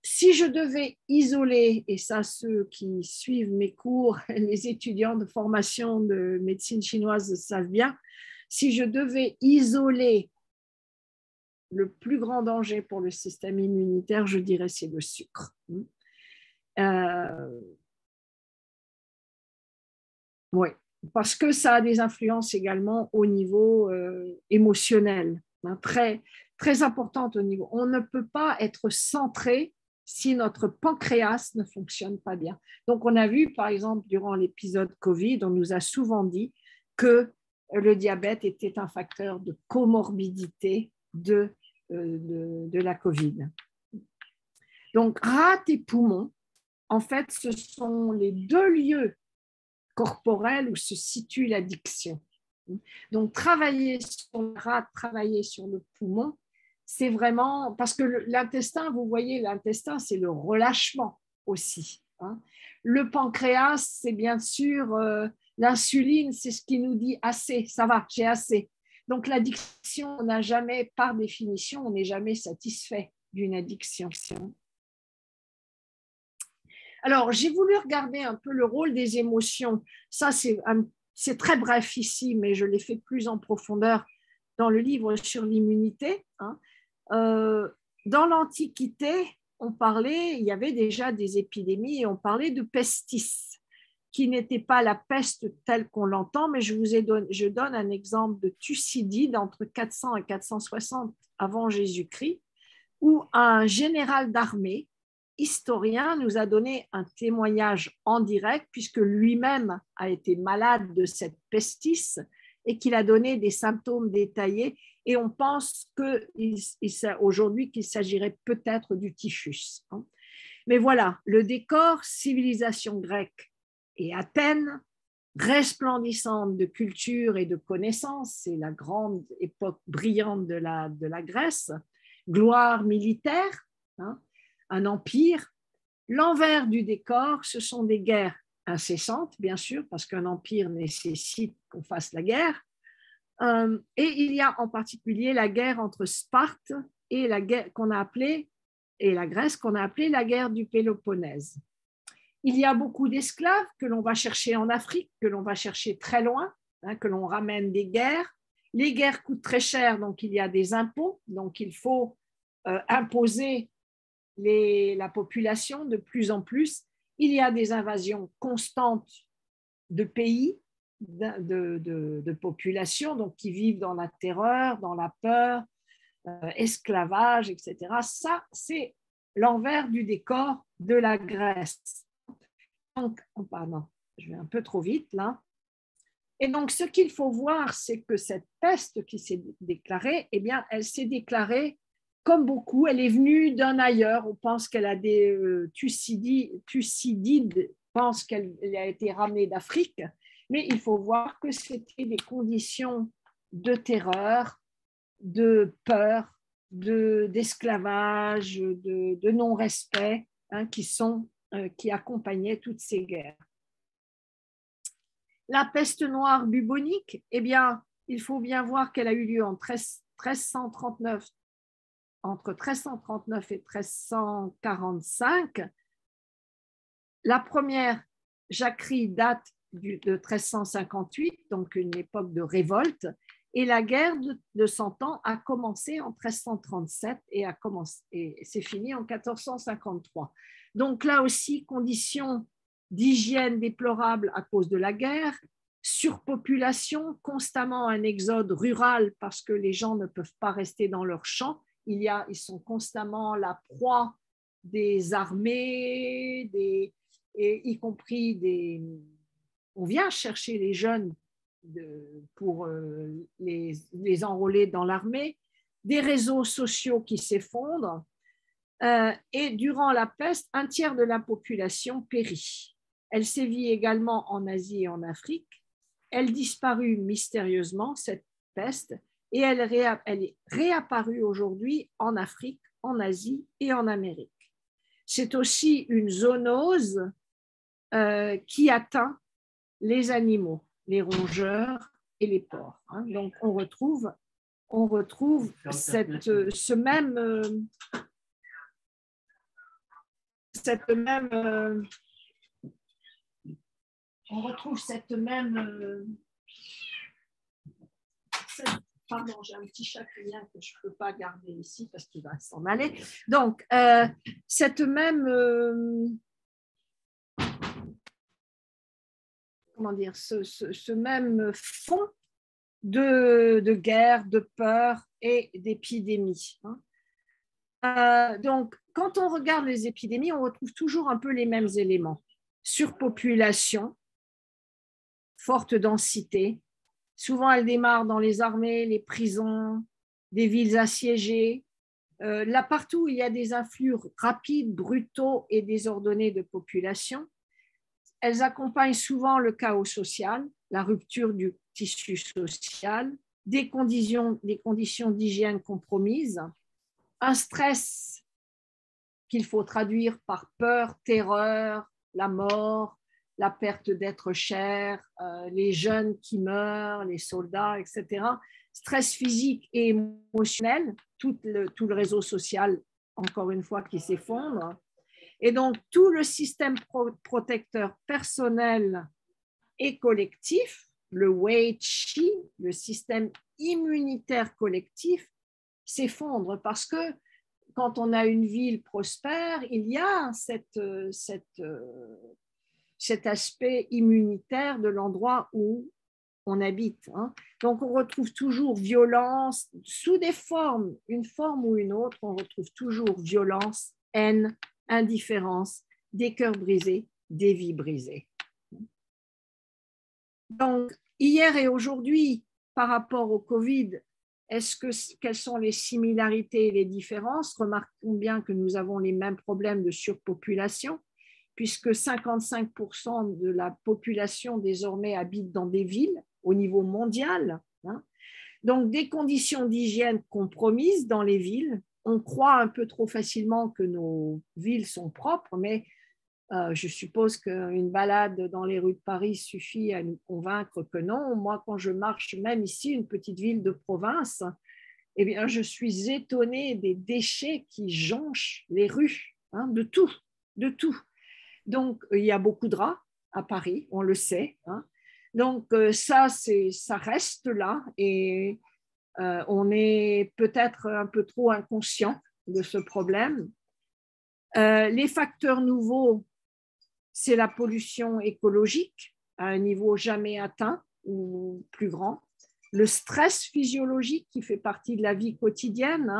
Si je devais isoler, et ça ceux qui suivent mes cours, les étudiants de formation de médecine chinoise savent bien, si je devais isoler le plus grand danger pour le système immunitaire, je dirais, c'est le sucre. Oui, parce que ça a des influences également au niveau émotionnel, hein, très, très importantes au niveau. On ne peut pas être centré si notre pancréas ne fonctionne pas bien. Donc, on a vu, par exemple, durant l'épisode Covid, on nous a souvent dit que le diabète était un facteur de comorbidité de la Covid. Donc, rate et poumons, en fait, ce sont les deux lieux corporels où se situe l'addiction. Donc, travailler sur le rate, travailler sur le poumon, c'est vraiment, parce que l'intestin, vous voyez, l'intestin, c'est le relâchement aussi. Hein. Le pancréas, c'est bien sûr l'insuline, c'est ce qui nous dit assez, ça va, j'ai assez. Donc, l'addiction, on n'a jamais, par définition, on n'est jamais satisfait d'une addiction. Alors, j'ai voulu regarder un peu le rôle des émotions. Ça, c'est très bref ici, mais je l'ai fait plus en profondeur dans le livre sur l'immunité. Hein. Dans l'Antiquité, il y avait déjà des épidémies et on parlait de pestis, qui n'était pas la peste telle qu'on l'entend, mais je donne un exemple de Thucydide entre 400 et 460 avant Jésus-Christ, où un général d'armée historien nous a donné un témoignage en direct, puisque lui-même a été malade de cette pestis et qu'il a donné des symptômes détaillés. Et on pense aujourd'hui qu'il s'agirait peut-être du typhus. Mais voilà, le décor, civilisation grecque et Athènes, resplendissante de culture et de connaissances, c'est la grande époque brillante de la Grèce, gloire militaire, hein, un empire. L'envers du décor, ce sont des guerres incessantes, bien sûr, parce qu'un empire nécessite qu'on fasse la guerre. Et il y a en particulier la guerre entre Sparte et la guerre qu'on a appelée, et la Grèce qu'on a appelée la guerre du Péloponnèse. Il y a beaucoup d'esclaves que l'on va chercher en Afrique, que l'on va chercher très loin, hein, que l'on ramène des guerres. Les guerres coûtent très cher, donc il y a des impôts, donc il faut imposer la population de plus en plus. Il y a des invasions constantes de pays, de populations, donc qui vivent dans la terreur, dans la peur, esclavage, etc. Ça, c'est l'envers du décor de la Grèce. Donc, pardon, je vais un peu trop vite là. Et donc, ce qu'il faut voir, c'est que cette peste qui s'est déclarée, eh bien, elle s'est déclarée comme beaucoup, elle est venue d'un ailleurs. On pense qu'elle a des Thucydide pense qu'elle a été ramenée d'Afrique, mais il faut voir que c'était des conditions de terreur, de peur, d'esclavage, de non-respect, hein, qui accompagnaient toutes ces guerres. La peste noire bubonique, eh bien, il faut bien voir qu'elle a eu lieu en 1339, entre 1339 et 1345. La première jacquerie date de 1358, donc une époque de révolte, et la guerre de 100 ans a commencé en 1337 et c'est fini en 1453. Donc là aussi, conditions d'hygiène déplorables à cause de la guerre, surpopulation, constamment un exode rural parce que les gens ne peuvent pas rester dans leurs champs. Ils sont constamment la proie des armées, y compris on vient chercher les jeunes pour les enrôler dans l'armée, des réseaux sociaux qui s'effondrent, et durant la peste, un tiers de la population périt. Elle sévit également en Asie et en Afrique. Elle disparut mystérieusement, cette peste, et elle est réapparue aujourd'hui en Afrique, en Asie et en Amérique. C'est aussi une zoonose qui atteint les animaux, les rongeurs et les porcs. Hein. Donc, on retrouve ce même Pardon, j'ai un petit chacun que je ne peux pas garder ici parce qu'il va s'en aller. Donc, cette même, comment dire, ce même fond de guerre, de peur et d'épidémie. Donc, quand on regarde les épidémies, on retrouve toujours un peu les mêmes éléments. Surpopulation, forte densité. Souvent, elle démarre dans les armées, les prisons, des villes assiégées. Là, partout où il y a des afflux rapides, brutaux et désordonnés de population, elles accompagnent souvent le chaos social, la rupture du tissu social, des conditions d'hygiène compromises, un stress qu'il faut traduire par peur, terreur, la mort, la perte d'être cher, les jeunes qui meurent, les soldats, etc. Stress physique et émotionnel, tout le réseau social, encore une fois, qui s'effondre. Et donc, tout le système protecteur personnel et collectif, le Wei Qi, le système immunitaire collectif, s'effondre parce que quand on a une ville prospère, il y a cet aspect immunitaire de l'endroit où on habite. Donc, on retrouve toujours violence sous des formes, une forme ou une autre, on retrouve toujours violence, haine, indifférence, des cœurs brisés, des vies brisées. Donc, hier et aujourd'hui, par rapport au Covid, quelles sont les similarités et les différences? Remarquons bien que nous avons les mêmes problèmes de surpopulation, puisque 55% de la population désormais habite dans des villes au niveau mondial. Donc, des conditions d'hygiène compromises dans les villes. On croit un peu trop facilement que nos villes sont propres, mais je suppose qu'une balade dans les rues de Paris suffit à nous convaincre que non. Moi, quand je marche, même ici, une petite ville de province, eh bien, je suis étonnée des déchets qui jonchent les rues, de tout, de tout. Donc, il y a beaucoup de rats à Paris, on le sait. Donc, ça reste là et on est peut-être un peu trop inconscient de ce problème. Les facteurs nouveaux, c'est la pollution écologique à un niveau jamais atteint ou plus grand. Le stress physiologique qui fait partie de la vie quotidienne,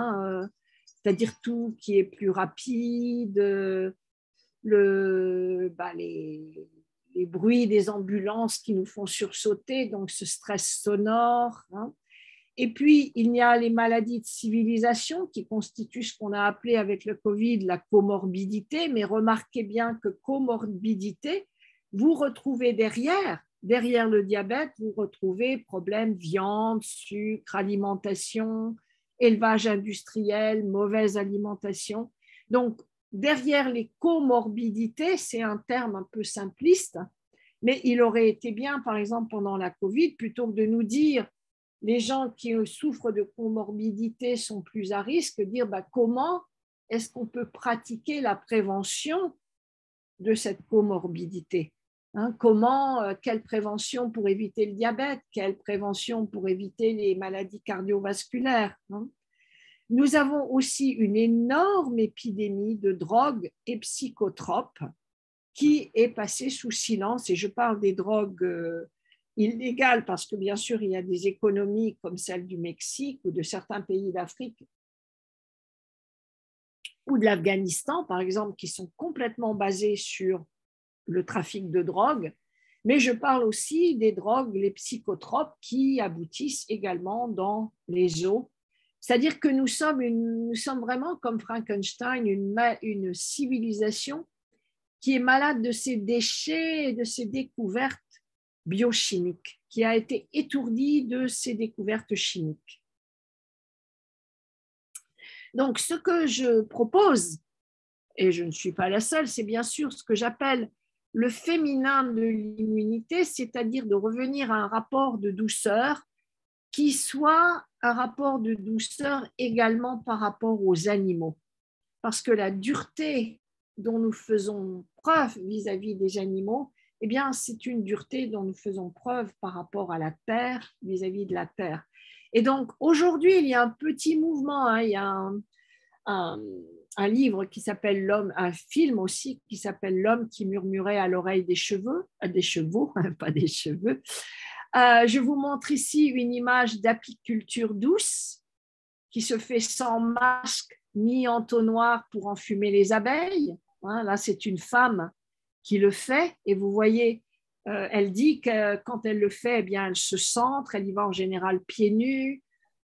c'est-à-dire tout qui est plus rapide, les bruits des ambulances qui nous font sursauter, donc ce stress sonore. Et puis, il y a les maladies de civilisation qui constituent ce qu'on a appelé avec le Covid la comorbidité, mais remarquez bien que comorbidité, vous retrouvez derrière le diabète, vous retrouvez problèmes viande, sucre, alimentation, élevage industriel, mauvaise alimentation. Donc, derrière les comorbidités, c'est un terme un peu simpliste, mais il aurait été bien, par exemple, pendant la Covid, plutôt que de nous dire les gens qui souffrent de comorbidité sont plus à risque, dire comment est-ce qu'on peut pratiquer la prévention de cette comorbidité? Quelle prévention pour éviter le diabète? Quelle prévention pour éviter les maladies cardiovasculaires? Nous avons aussi une énorme épidémie de drogues et psychotropes qui est passée sous silence, et je parle des drogues illégales parce que bien sûr il y a des économies comme celle du Mexique ou de certains pays d'Afrique ou de l'Afghanistan par exemple qui sont complètement basées sur le trafic de drogue, mais je parle aussi des drogues, les psychotropes qui aboutissent également dans les eaux. C'est-à-dire que nous sommes vraiment comme Frankenstein, une civilisation qui est malade de ces déchets et de ces découvertes biochimiques, qui a été étourdie de ces découvertes chimiques. Donc, ce que je propose, et je ne suis pas la seule, c'est bien sûr ce que j'appelle le féminin de l'immunité, c'est-à-dire de revenir à un rapport de douceur qui soit un rapport de douceur également par rapport aux animaux. Parce que la dureté dont nous faisons preuve vis-à-vis des animaux, eh bien, c'est une dureté dont nous faisons preuve par rapport à la terre, vis-à-vis de la terre. Et donc, aujourd'hui, il y a un petit mouvement, hein, il y a un livre qui s'appelle L'homme, un film aussi qui s'appelle L'homme qui murmurait à l'oreille des chevaux, pas des cheveux. Je vous montre ici une image d'apiculture douce qui se fait sans masque ni entonnoir pour enfumer les abeilles. Hein, là, c'est une femme qui le fait et vous voyez, elle dit que quand elle le fait, eh bien, elle se centre, elle y va en général pieds nus.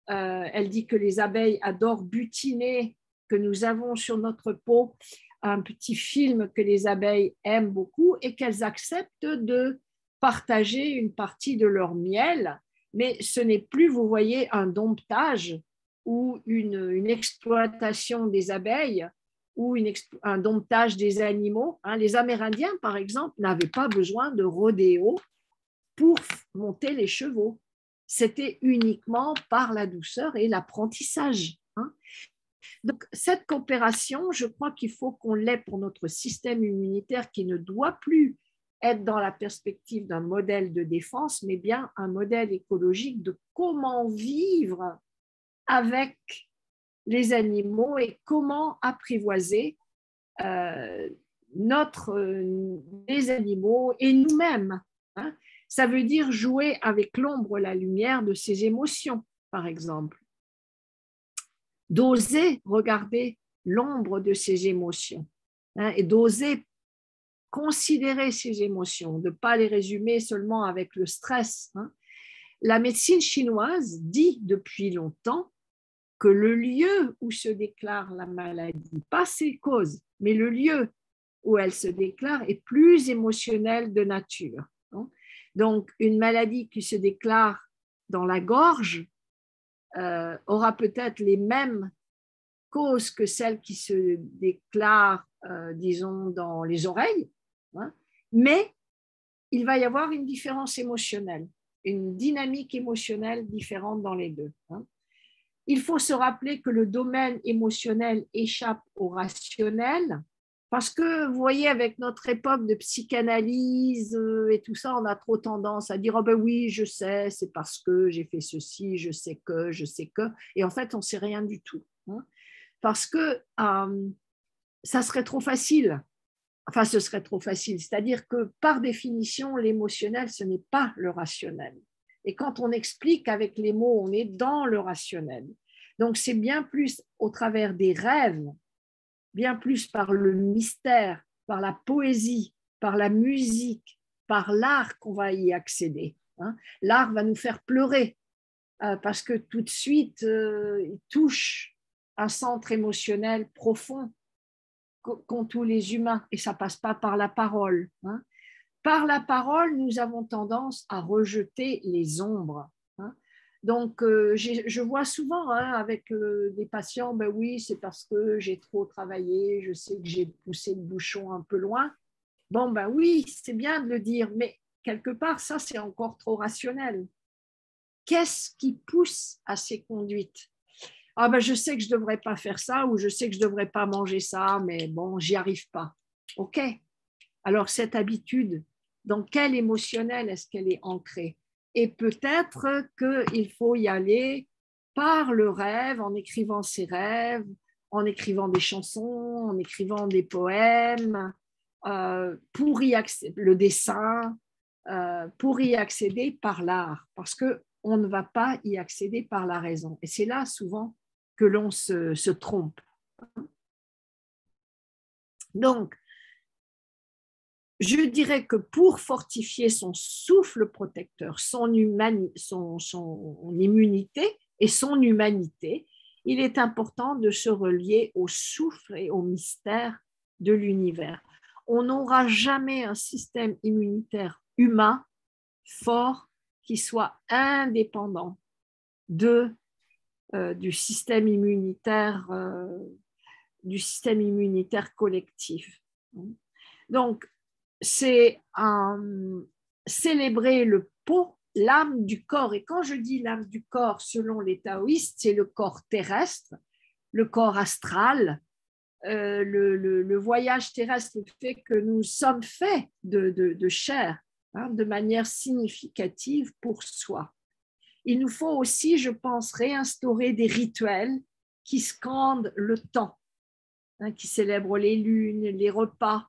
Elle dit que les abeilles adorent butiner, que nous avons sur notre peau un petit film que les abeilles aiment beaucoup et qu'elles acceptent de partager une partie de leur miel, mais ce n'est plus, vous voyez, un domptage ou une exploitation des abeilles ou un domptage des animaux. Hein, les Amérindiens, par exemple, n'avaient pas besoin de rodéo pour monter les chevaux. C'était uniquement par la douceur et l'apprentissage. Hein. Donc, cette coopération, je crois qu'il faut qu'on l'ait pour notre système immunitaire qui ne doit plus être dans la perspective d'un modèle de défense, mais bien un modèle écologique de comment vivre avec les animaux et comment apprivoiser les animaux et nous-mêmes. Hein. Ça veut dire jouer avec l'ombre, la lumière de ses émotions, par exemple. D'oser regarder l'ombre de ses émotions, hein, et d'oser considérer ses émotions, de ne pas les résumer seulement avec le stress. Hein. La médecine chinoise dit depuis longtemps que le lieu où se déclare la maladie, pas ses causes, mais le lieu où elle se déclare est plus émotionnel de nature. Hein. Donc, une maladie qui se déclare dans la gorge aura peut-être les mêmes causes que celle qui se déclare, disons, dans les oreilles, hein, mais il va y avoir une différence émotionnelle, une dynamique émotionnelle différente dans les deux. Hein. Il faut se rappeler que le domaine émotionnel échappe au rationnel, parce que vous voyez, avec notre époque de psychanalyse et tout ça, on a trop tendance à dire « oh ben oui, je sais, c'est parce que j'ai fait ceci, je sais que », et en fait, on ne sait rien du tout. Hein. Parce que ça serait trop facile. Enfin, ce serait trop facile. C'est-à-dire que, par définition, l'émotionnel, ce n'est pas le rationnel. Et quand on explique avec les mots, on est dans le rationnel. Donc, c'est bien plus au travers des rêves, bien plus par le mystère, par la poésie, par la musique, par l'art qu'on va y accéder. Hein. L'art va nous faire pleurer parce que tout de suite, il touche un centre émotionnel profond qu'ont tous les humains et ça ne passe pas par la parole. Hein. Par la parole, nous avons tendance à rejeter les ombres. Hein. Donc, je vois souvent hein, avec des patients, ben oui, c'est parce que j'ai trop travaillé, je sais que j'ai poussé le bouchon un peu loin. Bon, ben oui, c'est bien de le dire, mais quelque part, ça, c'est encore trop rationnel. Qu'est-ce qui pousse à ces conduites? Ah ben, je sais que je ne devrais pas faire ça ou je sais que je ne devrais pas manger ça, mais bon, j'y arrive pas. OK. Alors, cette habitude, dans quel émotionnel est-ce qu'elle est ancrée? Et peut-être qu'il faut y aller par le rêve, en écrivant ses rêves, en écrivant des chansons, en écrivant des poèmes, pour y accéder, le dessin, pour y accéder par l'art, parce qu'on ne va pas y accéder par la raison. Et c'est là souvent que l'on se trompe. Donc, je dirais que pour fortifier son souffle protecteur, son immunité et son humanité, il est important de se relier au souffle et au mystère de l'univers. On n'aura jamais un système immunitaire humain fort qui soit indépendant du système immunitaire collectif. Donc, c'est célébrer le pot, l'âme du corps. Et quand je dis l'âme du corps, selon les taoïstes, c'est le corps terrestre, le corps astral. Le voyage terrestre fait que nous sommes faits de chair, hein, de manière significative pour soi. il nous faut aussi, je pense, réinstaurer des rituels qui scandent le temps, hein, qui célèbrent les lunes, les repas.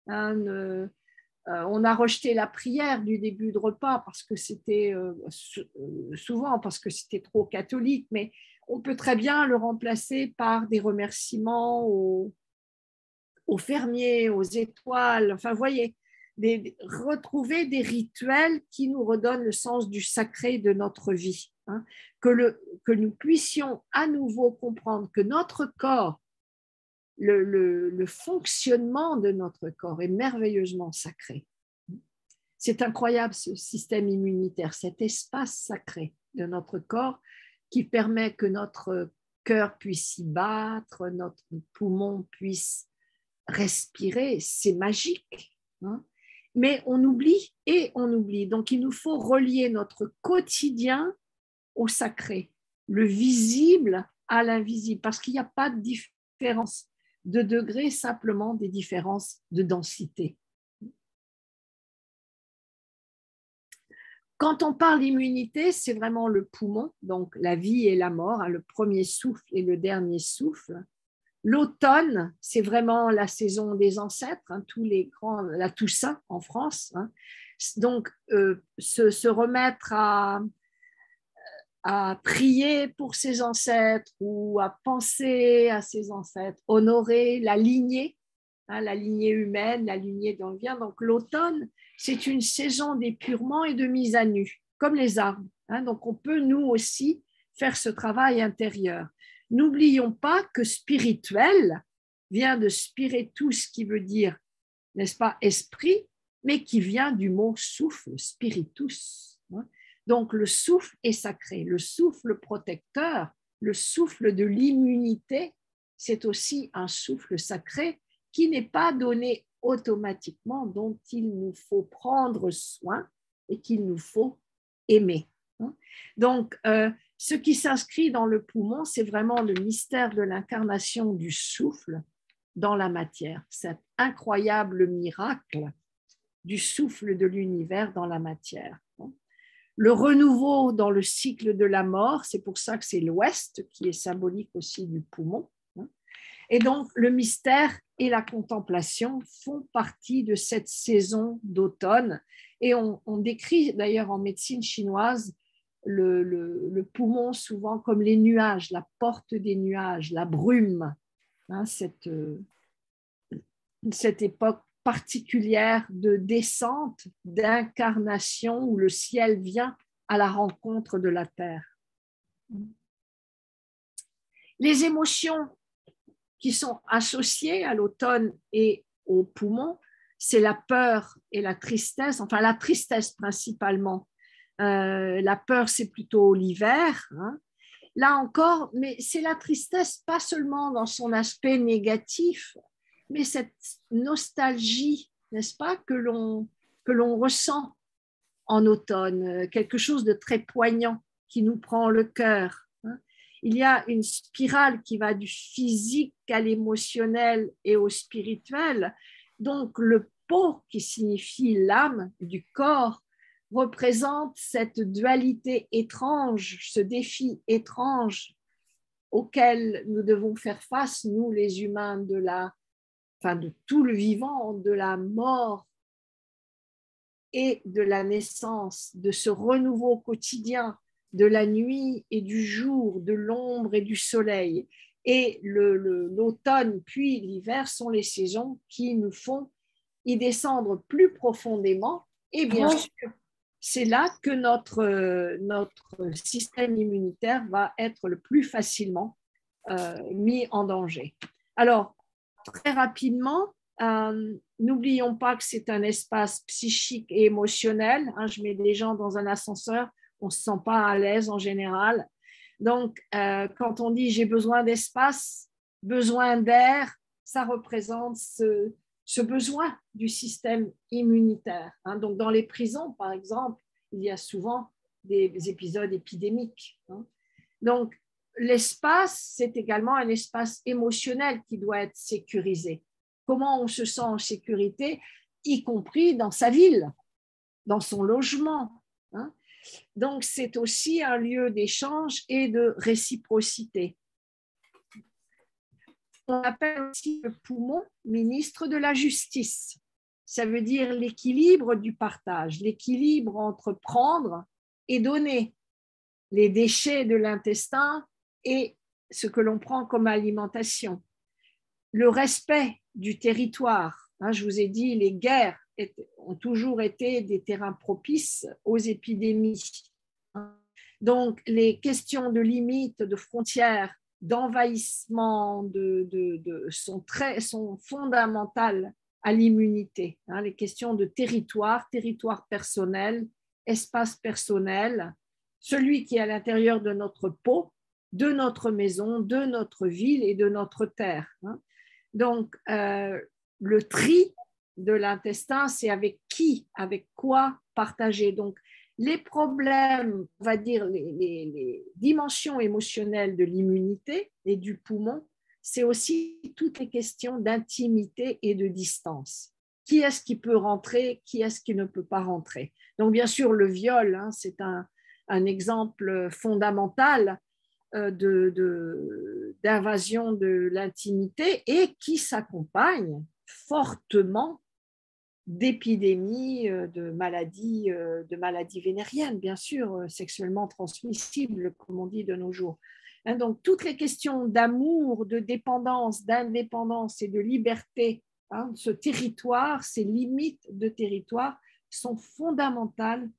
Hein, on a rejeté la prière du début de repas parce que c'était souvent parce que c'était trop catholique, mais on peut très bien le remplacer par des remerciements aux fermiers, aux étoiles. Enfin, vous voyez, retrouver des rituels qui nous redonnent le sens du sacré de notre vie. Hein, que nous puissions à nouveau comprendre que notre corps, le fonctionnement de notre corps est merveilleusement sacré. C'est incroyable ce système immunitaire, cet espace sacré de notre corps qui permet que notre cœur puisse y battre, notre poumon puisse respirer. C'est magique. Hein, mais on oublie et on oublie. Donc il nous faut relier notre quotidien au sacré, le visible à l'invisible, parce qu'il n'y a pas de différence de degré, simplement des différences de densité. Quand on parle d'immunité, c'est vraiment le poumon, donc la vie et la mort, hein, le premier souffle et le dernier souffle. L'automne, c'est vraiment la saison des ancêtres, hein, tous les grands, la Toussaint en France. Hein. Donc, se remettre à prier pour ses ancêtres ou à penser à ses ancêtres, honorer la lignée humaine, la lignée dont on vient. Donc l'automne, c'est une saison d'épurement et de mise à nu, comme les arbres. Hein. Donc on peut nous aussi faire ce travail intérieur. N'oublions pas que spirituel vient de spiritus, qui veut dire, n'est-ce pas, esprit, mais qui vient du mot souffle, spiritus. Hein. Donc, le souffle est sacré, le souffle protecteur, le souffle de l'immunité, c'est aussi un souffle sacré qui n'est pas donné automatiquement, dont il nous faut prendre soin et qu'il nous faut aimer. Donc, ce qui s'inscrit dans le poumon, c'est vraiment le mystère de l'incarnation du souffle dans la matière, cet incroyable miracle du souffle de l'univers dans la matière. Le renouveau dans le cycle de la mort, c'est pour ça que c'est l'ouest qui est symbolique aussi du poumon. Et donc, le mystère et la contemplation font partie de cette saison d'automne. Et on décrit d'ailleurs en médecine chinoise le poumon souvent comme les nuages, la porte des nuages, la brume, hein, cette époque particulière de descente, d'incarnation où le ciel vient à la rencontre de la terre. Les émotions qui sont associées à l'automne et au poumon, c'est la peur et la tristesse, enfin la tristesse principalement. La peur, c'est plutôt l'hiver. Hein. Là encore, mais c'est la tristesse pas seulement dans son aspect négatif, mais cette nostalgie, n'est-ce pas, que l'on ressent en automne, quelque chose de très poignant qui nous prend le cœur. Hein. Il y a une spirale qui va du physique à l'émotionnel et au spirituel. Donc, le pot, qui signifie l'âme du corps, représente cette dualité étrange, ce défi étrange auquel nous devons faire face, nous les humains, de tout le vivant, de la mort et de la naissance, de ce renouveau quotidien, de la nuit et du jour, de l'ombre et du soleil. Et l'automne puis l'hiver sont les saisons qui nous font y descendre plus profondément. Et bien sûr, c'est là que notre système immunitaire va être le plus facilement mis en danger. Alors, très rapidement, n'oublions pas que c'est un espace psychique et émotionnel. Hein, je mets des gens dans un ascenseur, on ne se sent pas à l'aise en général. Donc, quand on dit j'ai besoin d'espace, besoin d'air, ça représente ce besoin du système immunitaire. Hein. Donc, dans les prisons, par exemple, il y a souvent des épisodes épidémiques. Hein. Donc, l'espace, c'est également un espace émotionnel qui doit être sécurisé. Comment on se sent en sécurité, y compris dans sa ville, dans son logement. Hein. Donc, c'est aussi un lieu d'échange et de réciprocité. On appelle aussi le poumon ministre de la justice. Ça veut dire l'équilibre du partage, l'équilibre entre prendre et donner, les déchets de l'intestin et ce que l'on prend comme alimentation. Le respect du territoire. Je vous ai dit, les guerres ont toujours été des terrains propices aux épidémies. Donc, les questions de limites, de frontières, d'envahissement sont fondamentales à l'immunité. Les questions de territoire personnel, espace personnel, celui qui est à l'intérieur de notre peau, de notre maison, de notre ville et de notre terre. Donc, le tri de l'intestin, c'est avec qui, avec quoi partager. Donc, les problèmes, on va dire les dimensions émotionnelles de l'immunité et du poumon, c'est aussi toutes les questions d'intimité et de distance. Qui est-ce qui peut rentrer, qui est-ce qui ne peut pas rentrer? Donc, bien sûr, le viol, c'est un exemple fondamental d'invasion de l'intimité et qui s'accompagne fortement d'épidémies, de maladies vénériennes, bien sûr, sexuellement transmissibles, comme on dit de nos jours. Donc, toutes les questions d'amour, de dépendance, d'indépendance et de liberté, ce territoire, ces limites de territoire sont fondamentales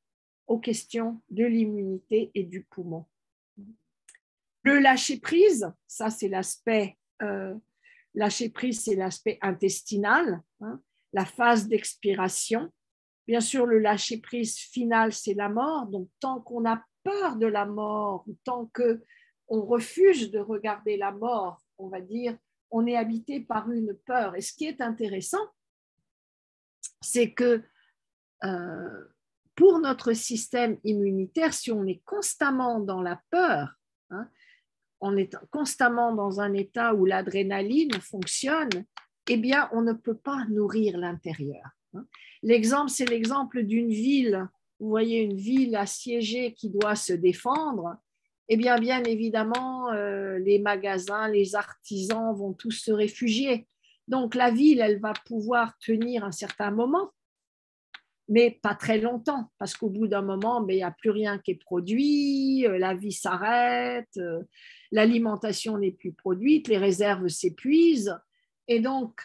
aux questions de l'immunité et du poumon. Le lâcher-prise, ça c'est l'aspect intestinal, la phase d'expiration. Bien sûr, le lâcher-prise final, c'est la mort. Donc, tant qu'on a peur de la mort, tant qu'on refuse de regarder la mort, on va dire, on est habité par une peur. Et ce qui est intéressant, c'est que pour notre système immunitaire, si on est constamment dans la peur, on est constamment dans un état où l'adrénaline fonctionne, eh bien, on ne peut pas nourrir l'intérieur. L'exemple, c'est l'exemple d'une ville. Vous voyez une ville assiégée qui doit se défendre. Eh bien, bien évidemment, les magasins, les artisans vont tous se réfugier. Donc, la ville, elle va pouvoir tenir un certain moment, mais pas très longtemps, parce qu'au bout d'un moment, il n'y a plus rien qui est produit, la vie s'arrête, l'alimentation n'est plus produite, les réserves s'épuisent, et donc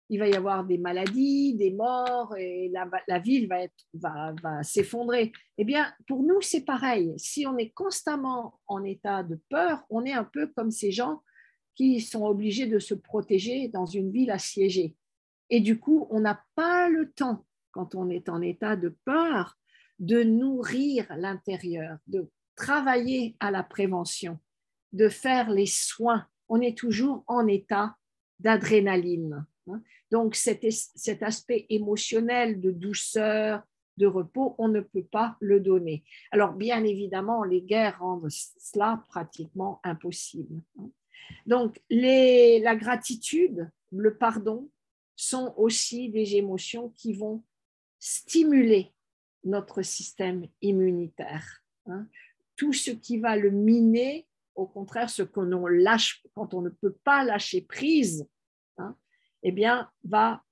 il va y avoir des maladies, des morts, et la ville va s'effondrer. Eh bien, pour nous, c'est pareil. Si on est constamment en état de peur, on est un peu comme ces gens qui sont obligés de se protéger dans une ville assiégée. Et du coup, on n'a pas le temps, quand on est en état de peur, de nourrir l'intérieur, de travailler à la prévention, de faire les soins. On est toujours en état d'adrénaline. Donc, cet aspect émotionnel de douceur, de repos, on ne peut pas le donner. Alors, bien évidemment, les guerres rendent cela pratiquement impossible. Donc, la gratitude, le pardon, sont aussi des émotions qui vont stimuler notre système immunitaire. Tout ce qui va le miner, au contraire, ce qu'on lâche, quand on ne peut pas lâcher prise, eh bien, va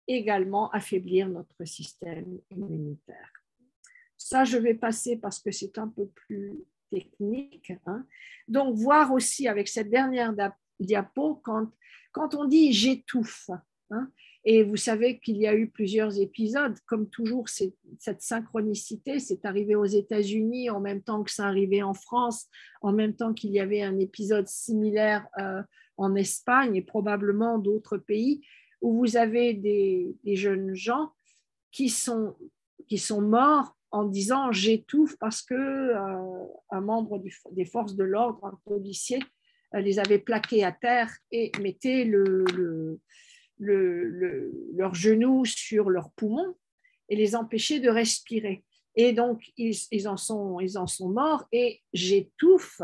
également affaiblir notre système immunitaire. Ça, je vais passer parce que c'est un peu plus technique. Donc, voir aussi avec cette dernière diapo, quand on dit « j'étouffe », et vous savez qu'il y a eu plusieurs épisodes, comme toujours, cette synchronicité, c'est arrivé aux États-Unis en même temps que ça arrivait en France, en même temps qu'il y avait un épisode similaire en Espagne et probablement d'autres pays, où vous avez des jeunes gens qui sont morts en disant « j'étouffe » parce qu'un membre des forces de l'ordre, un policier, les avait plaqués à terre et mettait leurs genoux sur leurs poumons et les empêchait de respirer. Et donc, ils en sont morts. Et j'étouffe,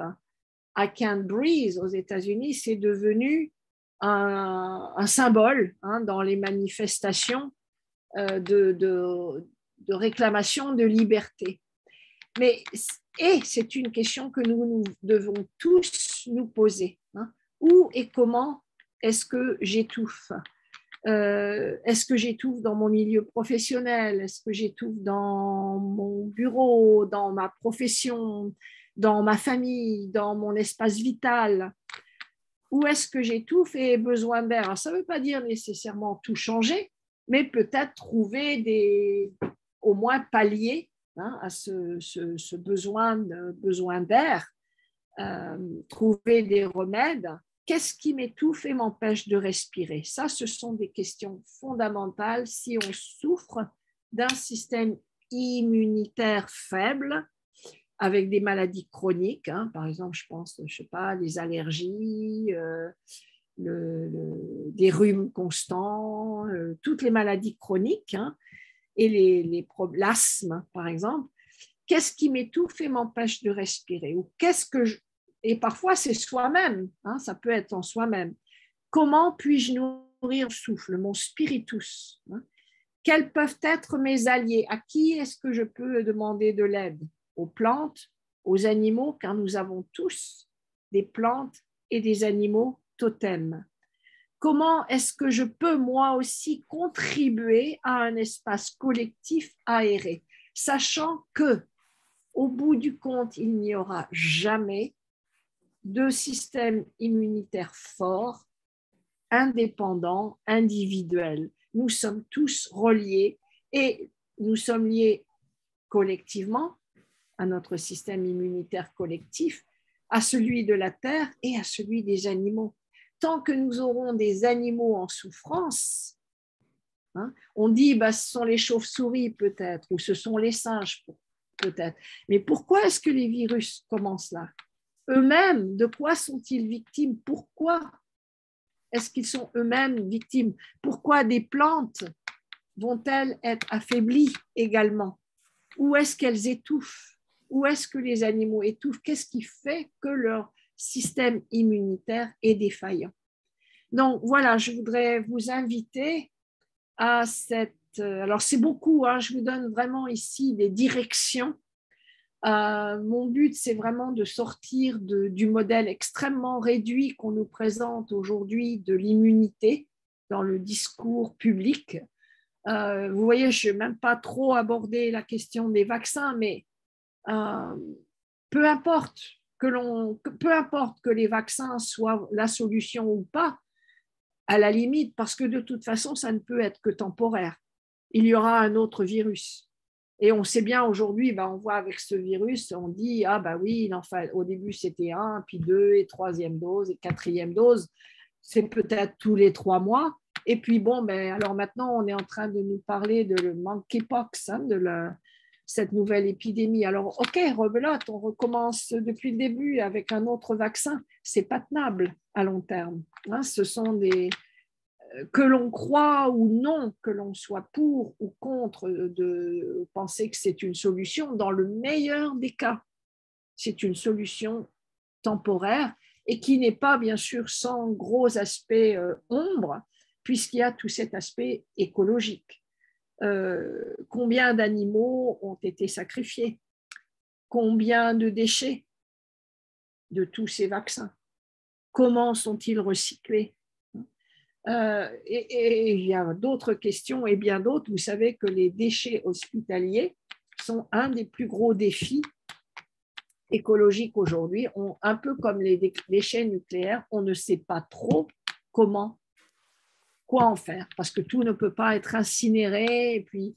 I can't breathe aux États-Unis, c'est devenu un symbole dans les manifestations de réclamation de liberté. Et c'est une question que nous devons tous nous poser. Hein. Où et comment est-ce que j'étouffe? Est-ce que j'étouffe dans mon milieu professionnel? Est-ce que j'étouffe dans mon bureau, dans ma profession, dans ma famille, dans mon espace vital? Où est-ce que j'étouffe et ai besoin d'air? Alors, ça ne veut pas dire nécessairement tout changer, mais peut-être trouver au moins pallier à ce besoin d'air, trouver des remèdes. Qu'est-ce qui m'étouffe et m'empêche de respirer? Ça, ce sont des questions fondamentales si on souffre d'un système immunitaire faible, avec des maladies chroniques, hein. Par exemple, je pense, je sais pas, les allergies, des rhumes constants, toutes les maladies chroniques, hein, et l'asthme, par exemple. Qu'est-ce qui m'étouffe et m'empêche de respirer? Ou et parfois, c'est soi-même, hein, ça peut être en soi-même. Comment puis-je nourrir mon souffle, mon spiritus, hein? Quels peuvent être mes alliés? À qui est-ce que je peux demander de l'aide? Aux plantes, aux animaux, car nous avons tous des plantes et des animaux totems. Comment est-ce que je peux moi aussi contribuer à un espace collectif aéré, sachant que au bout du compte, il n'y aura jamais de système immunitaire fort, indépendant, individuel. Nous sommes tous reliés et nous sommes liés collectivement à notre système immunitaire collectif, à celui de la Terre et à celui des animaux. Tant que nous aurons des animaux en souffrance, hein, on dit ce sont les chauves-souris peut-être, ou ce sont les singes peut-être. Mais pourquoi est-ce que les virus commencent là? Eux-mêmes, de quoi sont-ils victimes? Pourquoi est-ce qu'ils sont eux-mêmes victimes? Pourquoi des plantes vont-elles être affaiblies également? Où est-ce qu'elles étouffent? Où est-ce que les animaux étouffent? Qu'est-ce qui fait que leur système immunitaire est défaillant? Donc voilà, je voudrais vous inviter à alors c'est beaucoup, hein, je vous donne vraiment ici des directions. Mon but, c'est vraiment de sortir du modèle extrêmement réduit qu'on nous présente aujourd'hui de l'immunité dans le discours public. Vous voyez, je n'ai même pas trop abordé la question des vaccins, mais peu importe que les vaccins soient la solution ou pas, à la limite, parce que de toute façon, ça ne peut être que temporaire. Il y aura un autre virus. Et on sait bien aujourd'hui, on voit avec ce virus, on dit, oui, au début c'était 1, puis 2, et 3e dose, et 4e dose. C'est peut-être tous les 3 mois. Et puis alors maintenant, on est en train de nous parler de le monkeypox, hein, cette nouvelle épidémie. Alors, ok, rebelote, on recommence depuis le début avec un autre vaccin. C'est pas tenable à long terme. Hein, ce sont que l'on croit ou non, que l'on soit pour ou contre de penser que c'est une solution, dans le meilleur des cas, c'est une solution temporaire et qui n'est pas bien sûr sans gros aspect ombre, puisqu'il y a tout cet aspect écologique. Combien d'animaux ont été sacrifiés? Combien de déchets de tous ces vaccins? Comment sont-ils recyclés? Et il y a d'autres questions et bien d'autres. Vous savez que les déchets hospitaliers sont un des plus gros défis écologiques aujourd'hui. Un peu comme les déchets nucléaires, on ne sait pas trop quoi en faire, parce que tout ne peut pas être incinéré, et puis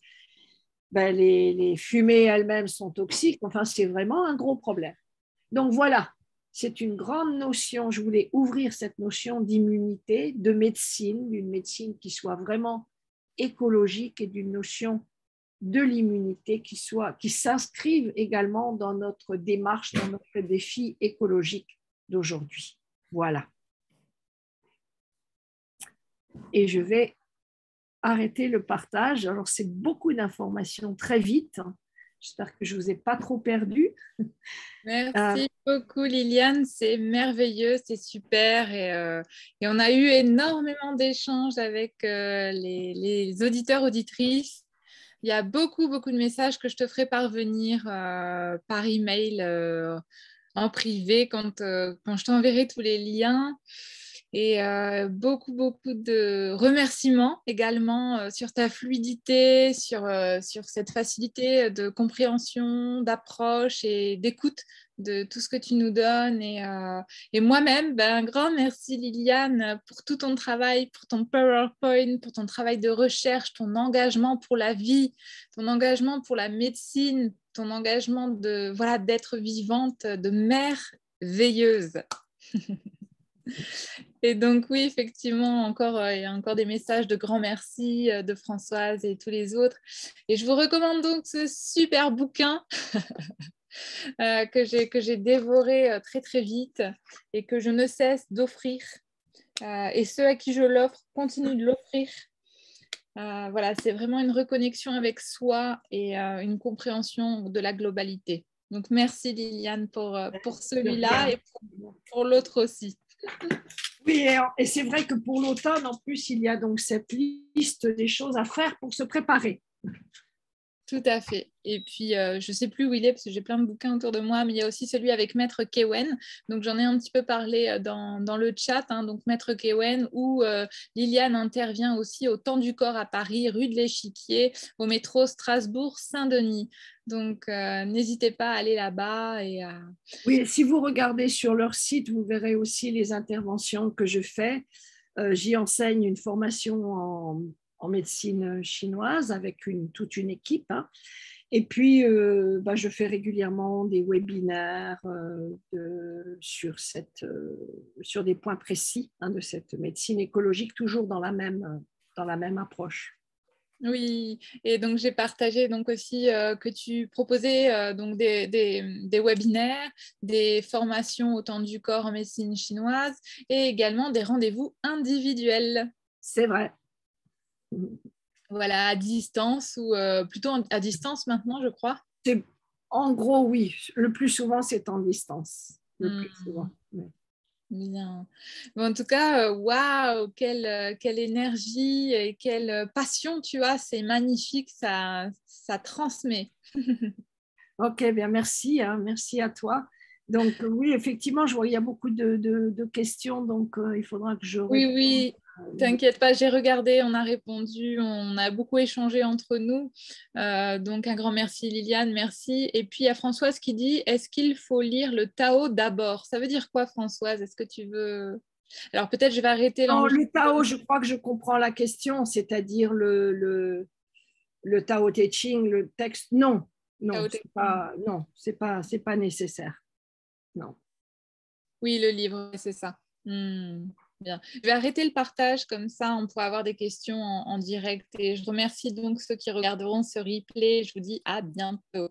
les fumées elles-mêmes sont toxiques. Enfin, c'est vraiment un gros problème. Donc voilà, c'est une grande notion. Je voulais ouvrir cette notion d'immunité, de médecine, d'une médecine qui soit vraiment écologique et d'une notion de l'immunité qui s'inscrive également dans notre démarche, dans notre défi écologique d'aujourd'hui. Voilà. Et je vais arrêter le partage. Alors, c'est beaucoup d'informations très vite. J'espère que je ne vous ai pas trop perdu. Merci beaucoup, Liliane. C'est merveilleux, c'est super. Et on a eu énormément d'échanges avec les auditeurs, auditrices. Il y a beaucoup, beaucoup de messages que je te ferai parvenir par email en privé quand je t'enverrai tous les liens. Et beaucoup, beaucoup de remerciements également sur ta fluidité, sur cette facilité de compréhension, d'approche et d'écoute de tout ce que tu nous donnes. Et moi-même, un grand merci Liliane pour tout ton travail, pour ton PowerPoint, pour ton travail de recherche, ton engagement pour la vie, ton engagement pour la médecine, ton engagement d'être vivante, de mère veilleuse. Et donc oui, effectivement, il y a encore des messages de grand merci de Françoise et tous les autres. Et je vous recommande donc ce super bouquin que j'ai dévoré très très vite et que je ne cesse d'offrir. Et ceux à qui je l'offre continuent de l'offrir. Voilà, c'est vraiment une reconnexion avec soi et une compréhension de la globalité. Donc merci Liliane pour celui-là et pour l'autre aussi. Oui, et c'est vrai que pour l'automne, en plus, il y a donc cette liste des choses à faire pour se préparer. Tout à fait. Et puis, je ne sais plus où il est parce que j'ai plein de bouquins autour de moi, mais il y a aussi celui avec Maître Kewen. Donc, j'en ai un petit peu parlé dans le chat. Donc, Maître Kewen, où Liliane intervient aussi au Temps du Corps à Paris, rue de l'Échiquier, au métro Strasbourg-Saint-Denis. Donc, n'hésitez pas à aller là-bas. Oui, si vous regardez sur leur site, vous verrez aussi les interventions que je fais. J'y enseigne une formation en médecine chinoise avec toute une équipe. Hein. Et puis, je fais régulièrement des webinaires sur des points précis de cette médecine écologique, toujours dans la même approche. Oui, et donc j'ai partagé donc aussi que tu proposais donc des webinaires, des formations au Temps du Corps en médecine chinoise et également des rendez-vous individuels. C'est vrai. Voilà, à distance ou plutôt à distance maintenant, je crois. En gros, oui. Le plus souvent, c'est en distance. Le plus souvent. Oui. Bien. Bon, en tout cas, waouh, quelle énergie et quelle passion tu as. C'est magnifique, ça transmet. Ok, bien, merci. Hein, merci à toi. Donc, oui, effectivement, je vois qu'il y a beaucoup de questions, donc il faudra que je Oui, réponde. oui, t'inquiète pas, j'ai regardé, on a répondu, on a beaucoup échangé entre nous. Donc, un grand merci, Liliane, merci. Et puis, il y a Françoise qui dit, est-ce qu'il faut lire le Tao d'abord? Ça veut dire quoi, Françoise? Est-ce que tu veux... Alors, peut-être je vais arrêter Non, le l'enregistrement. Tao, je crois que je comprends la question, c'est-à-dire le Tao Te Ching, le texte. Non, non, Tao Te Ching. c'est pas nécessaire. Non. Oui, le livre, c'est ça. Bien. Je vais arrêter le partage, comme ça on pourra avoir des questions en direct. Et je remercie donc ceux qui regarderont ce replay. Je vous dis à bientôt.